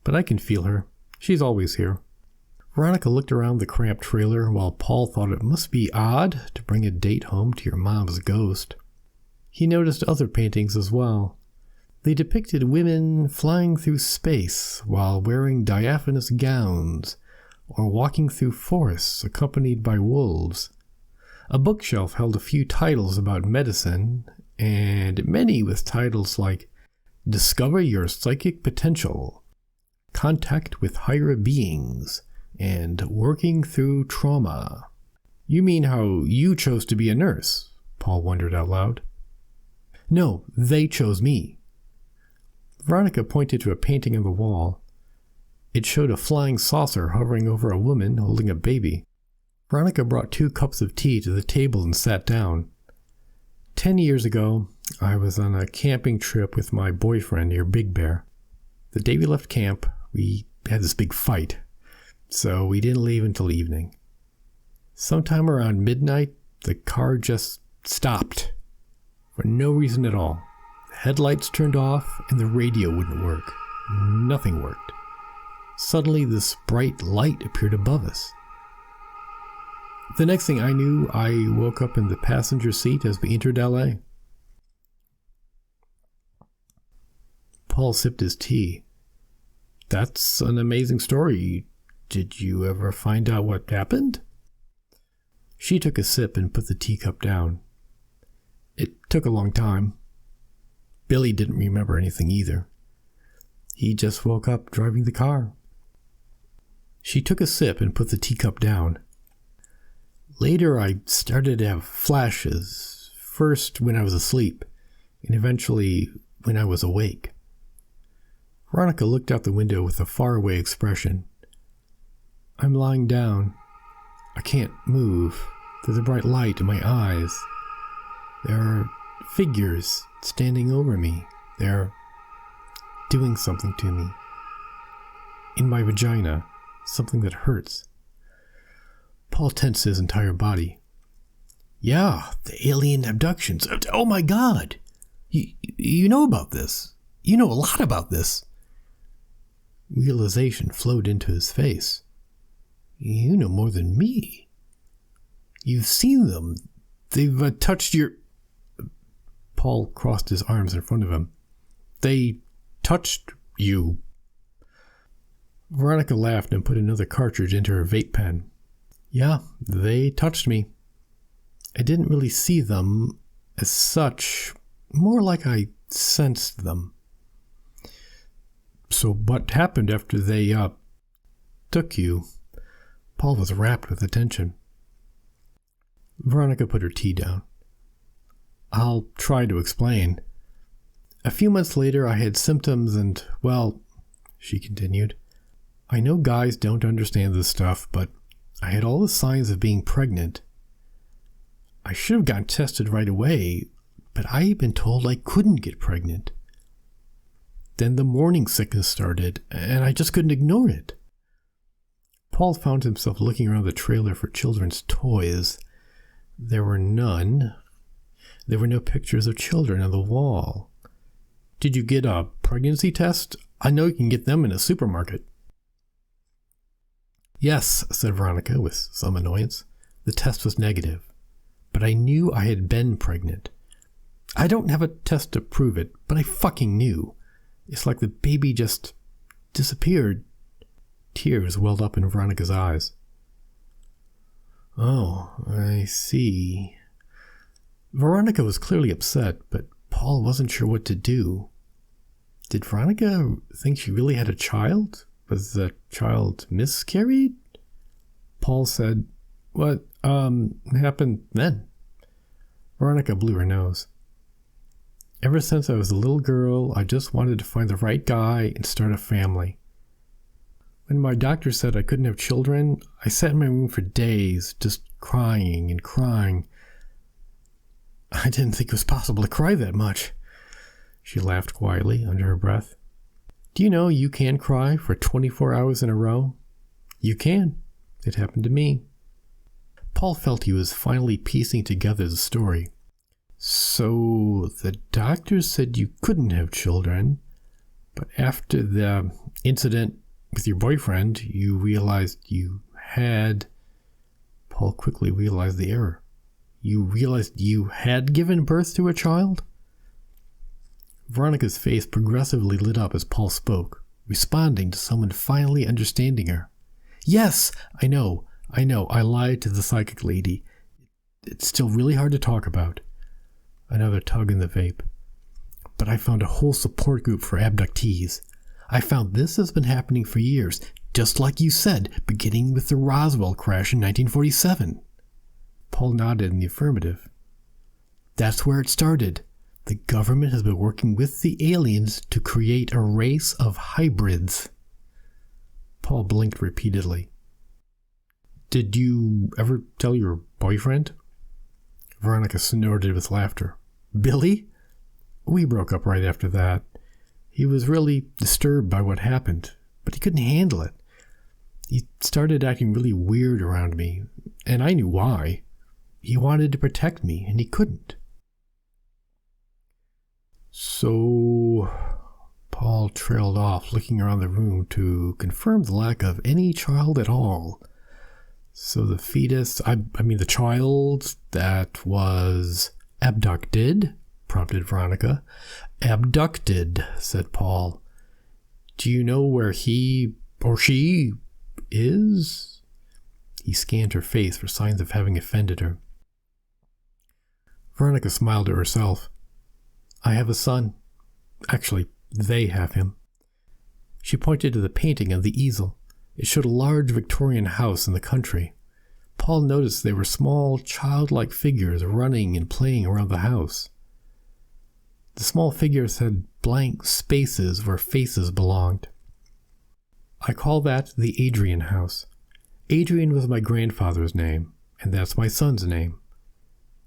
But I can feel her. She's always here. Veronica looked around the cramped trailer while Paul thought it must be odd to bring a date home to your mom's ghost. He noticed other paintings as well. They depicted women flying through space while wearing diaphanous gowns or walking through forests accompanied by wolves. A bookshelf held a few titles about medicine, and many with titles like Discover Your Psychic Potential, Contact with Higher Beings, and Working Through Trauma. You mean how you chose to be a nurse? Paul wondered out loud. No, they chose me. Veronica pointed to a painting on the wall. It showed a flying saucer hovering over a woman holding a baby. Veronica brought 2 cups of tea to the table and sat down. 10 years ago, I was on a camping trip with my boyfriend near Big Bear. The day we left camp, we had this big fight, so we didn't leave until evening. Sometime around midnight, the car just stopped for no reason at all. The headlights turned off and the radio wouldn't work. Nothing worked. Suddenly, this bright light appeared above us. The next thing I knew, I woke up in the passenger seat as we entered L.A. Paul sipped his tea. That's an amazing story. Did you ever find out what happened? She took a sip and put the teacup down. It took a long time. Billy didn't remember anything either. He just woke up driving the car. She took a sip and put the teacup down. Later, I started to have flashes, first when I was asleep, and eventually when I was awake. Veronica looked out the window with a faraway expression. I'm lying down. I can't move. There's a bright light in my eyes. There are figures standing over me. They're doing something to me. In my vagina, something that hurts. Paul tensed his entire body. Yeah, the alien abductions. Oh my God! You know about this. You know a lot about this. Realization flowed into his face. You know more than me. You've seen them. They've touched your... Paul crossed his arms in front of him. They touched you. Veronica laughed and put another cartridge into her vape pen. Yeah, they touched me. I didn't really see them as such, more like I sensed them. So what happened after they, took you? Paul was rapt with attention. Veronica put her tea down. I'll try to explain. A few months later, I had symptoms and, well, she continued, I know guys don't understand this stuff, but I had all the signs of being pregnant. I should have gotten tested right away, but I had been told I couldn't get pregnant. Then the morning sickness started, and I just couldn't ignore it. Paul found himself looking around the trailer for children's toys. There were none. There were no pictures of children on the wall. Did you get a pregnancy test? I know you can get them in a supermarket. Yes, said Veronica with some annoyance. The test was negative. but I knew I had been pregnant. I don't have a test to prove it, but I fucking knew. It's like the baby just disappeared. Tears welled up in Veronica's eyes. Oh, I see. Veronica was clearly upset, but Paul wasn't sure what to do. Did Veronica think she really had a child? Was the child miscarried? Paul said, "What, happened then?" Veronica blew her nose. "Ever since I was a little girl, I just wanted to find the right guy and start a family. When my doctor said I couldn't have children, I sat in my room for days, just crying and crying. I didn't think it was possible to cry that much." She laughed quietly under her breath. "Do you know you can cry for 24 hours in a row? You can. It happened to me." Paul felt he was finally piecing together the story. "So the doctor said you couldn't have children, but after the incident with your boyfriend, you realized you had..." Paul quickly realized the error. "You realized you had given birth to a child?" Veronica's face progressively lit up as Paul spoke, responding to someone finally understanding her. "Yes, I know, I lied to the psychic lady. It's still really hard to talk about." Another tug in the vape. "But I found a whole support group for abductees. I found this has been happening for years, just like you said, beginning with the Roswell crash in 1947. Paul nodded in the affirmative. "That's where it started. The government has been working with the aliens to create a race of hybrids." Paul blinked repeatedly. "Did you ever tell your boyfriend?" Veronica snorted with laughter. "Billy? We broke up right after that. He was really disturbed by what happened, but he couldn't handle it. He started acting really weird around me, and I knew why. He wanted to protect me, and he couldn't." "So..." Paul trailed off, looking around the room to confirm the lack of any child at all. "So the fetus, I mean the child that was abducted?" prompted Veronica. "Abducted," said Paul. "Do you know where he or she is?" He scanned her face for signs of having offended her. Veronica smiled to herself. "I have a son. Actually, they have him." She pointed to the painting on the easel. It showed a large Victorian house in the country. Paul noticed they were small, childlike figures running and playing around the house. The small figures had blank spaces where faces belonged. "I call that the Adrian house. Adrian was my grandfather's name, and that's my son's name.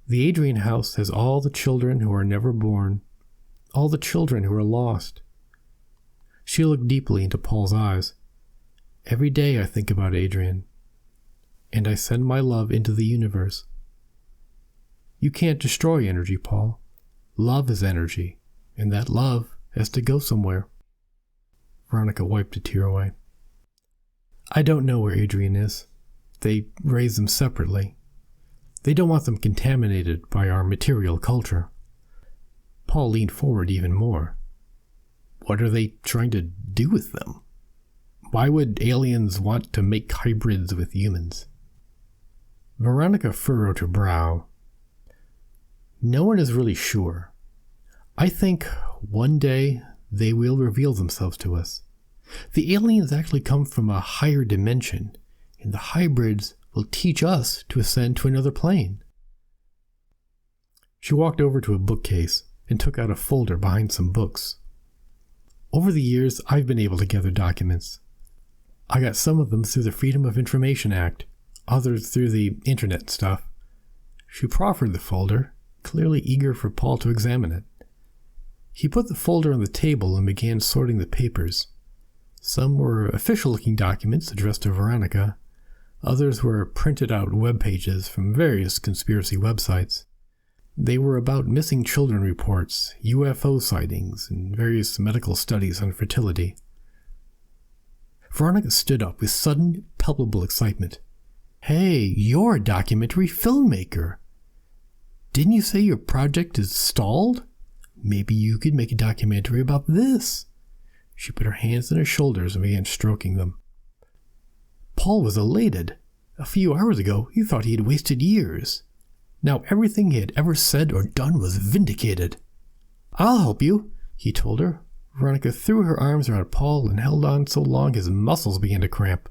The Adrian house has all the children who are never born, all the children who are lost." She looked deeply into Paul's eyes. "Every day I think about Adrian, and I send my love into the universe." "You can't destroy energy, Paul. Love is energy, and that love has to go somewhere." Veronica wiped a tear away. "I don't know where Adrian is. They raise them separately. They don't want them contaminated by our material culture." Paul leaned forward even more. "What are they trying to do with them? Why would aliens want to make hybrids with humans?" Veronica furrowed her brow. "No one is really sure. I think one day they will reveal themselves to us. The aliens actually come from a higher dimension, and the hybrids will teach us to ascend to another plane." She walked over to a bookcase and took out a folder behind some books. "Over the years, I've been able to gather documents. I got some of them through the Freedom of Information Act, others through the internet stuff." She proffered the folder, clearly eager for Paul to examine it. He put the folder on the table and began sorting the papers. Some were official-looking documents addressed to Veronica. Others were printed-out web pages from various conspiracy websites. They were about missing children reports, UFO sightings, and various medical studies on fertility. Veronica stood up with sudden, palpable excitement. "Hey, you're a documentary filmmaker. Didn't you say your project is stalled? Maybe you could make a documentary about this. She put her hands on his shoulders and began stroking them. Paul was elated. A few hours ago, he thought he had wasted years. Now everything he had ever said or done was vindicated. I'll help you, he told her. Veronica threw her arms around Paul and held on so long his muscles began to cramp.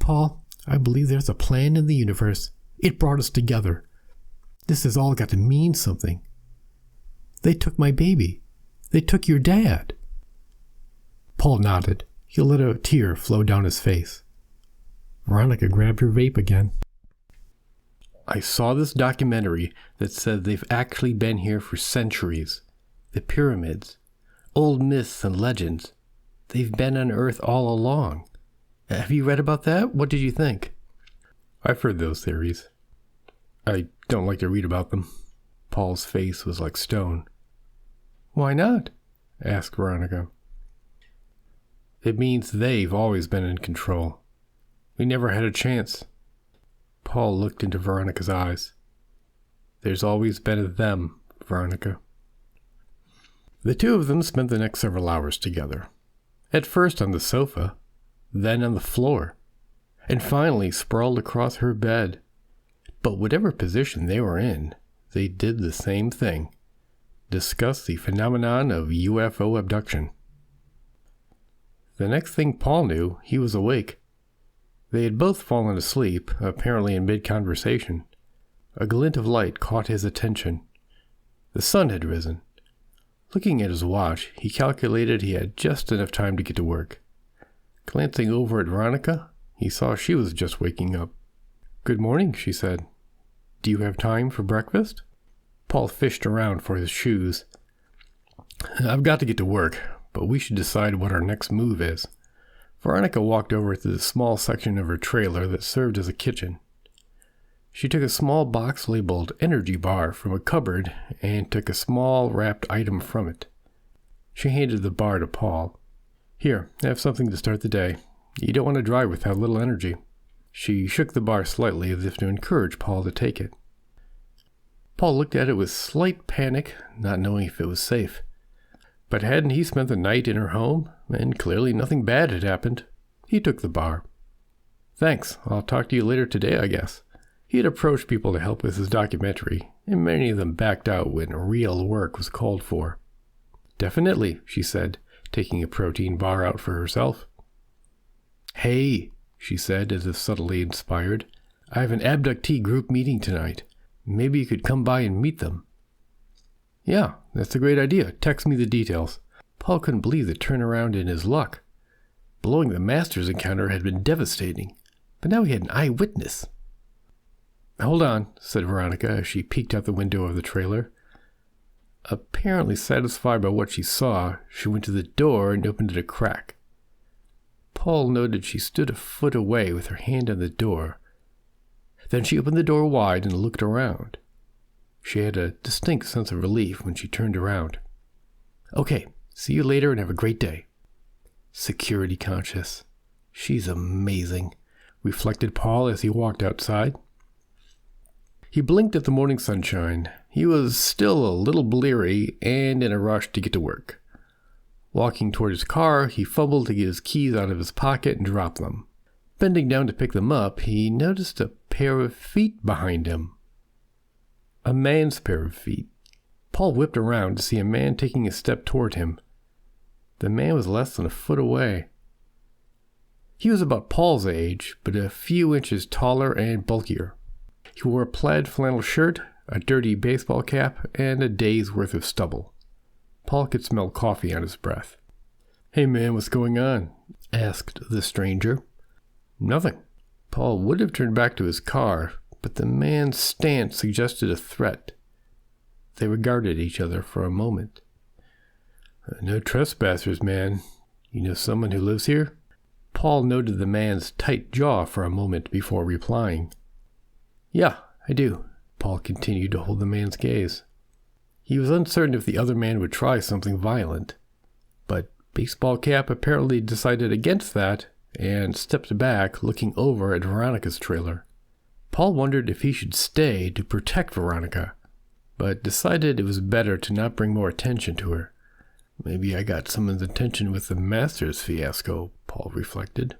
Paul, I believe there's a plan in the universe. It brought us together. This has all got to mean something. They took my baby. They took your dad. Paul nodded. He let a tear flow down his face. Veronica grabbed her vape again. I saw this documentary that said they've actually been here for centuries. The pyramids, old myths and legends. They've been on Earth all along. Have you read about that? What did you think? I've heard those theories. I don't like to read about them. Paul's face was like stone. Why not? Asked Veronica. It means they've always been in control. We never had a chance. Paul looked into Veronica's eyes. There's always been a them, Veronica. The two of them spent the next several hours together. At first on the sofa, then on the floor, and finally sprawled across her bed. But whatever position they were in, they did the same thing. Discuss the phenomenon of UFO abduction. The next thing Paul knew, he was awake. They had both fallen asleep, apparently in mid-conversation. A glint of light caught his attention. The sun had risen. Looking at his watch, he calculated he had just enough time to get to work. Glancing over at Veronica, he saw she was just waking up. Good morning, she said. Do you have time for breakfast? Paul fished around for his shoes. I've got to get to work, but we should decide what our next move is. Veronica walked over to the small section of her trailer that served as a kitchen. She took a small box labeled energy bar from a cupboard and took a small wrapped item from it. She handed the bar to Paul. Here, have something to start the day. You don't want to drive without a little energy. She shook the bar slightly as if to encourage Paul to take it. Paul looked at it with slight panic, not knowing if it was safe. But hadn't he spent the night in her home? And clearly nothing bad had happened. He took the bar. Thanks, I'll talk to you later today, I guess. He had approached people to help with his documentary, and many of them backed out when real work was called for. Definitely, she said, taking a protein bar out for herself. Hey, she said, as if subtly inspired, I have an abductee group meeting tonight. Maybe you could come by and meet them. Yeah, that's a great idea. Text me the details. Paul couldn't believe the turnaround in his luck. Blowing the Masters encounter had been devastating, but now he had an eyewitness. Hold on, said Veronica as she peeked out the window of the trailer. Apparently satisfied by what she saw, she went to the door and opened it a crack. Paul noted she stood a foot away with her hand on the door. Then she opened the door wide and looked around. She had a distinct sense of relief when she turned around. Okay, see you later and have a great day. Security conscious. She's amazing, reflected Paul as he walked outside. He blinked at the morning sunshine. He was still a little bleary and in a rush to get to work. Walking toward his car, he fumbled to get his keys out of his pocket and drop them. Bending down to pick them up, he noticed a pair of feet behind him. A man's pair of feet. Paul whipped around to see a man taking a step toward him. The man was less than a foot away. He was about Paul's age, but a few inches taller and bulkier. He wore a plaid flannel shirt, a dirty baseball cap, and a day's worth of stubble. Paul could smell coffee on his breath. Hey man, what's going on? Asked the stranger. Nothing. Paul would have turned back to his car, but the man's stance suggested a threat. They regarded each other for a moment. No trespassers, man. You know someone who lives here? Paul noted the man's tight jaw for a moment before replying. Yeah, I do. Paul continued to hold the man's gaze. He was uncertain if the other man would try something violent, but Baseball Cap apparently decided against that and stepped back, looking over at Veronica's trailer. Paul wondered if he should stay to protect Veronica, but decided it was better to not bring more attention to her. Maybe I got someone's attention with the Masters fiasco, Paul reflected.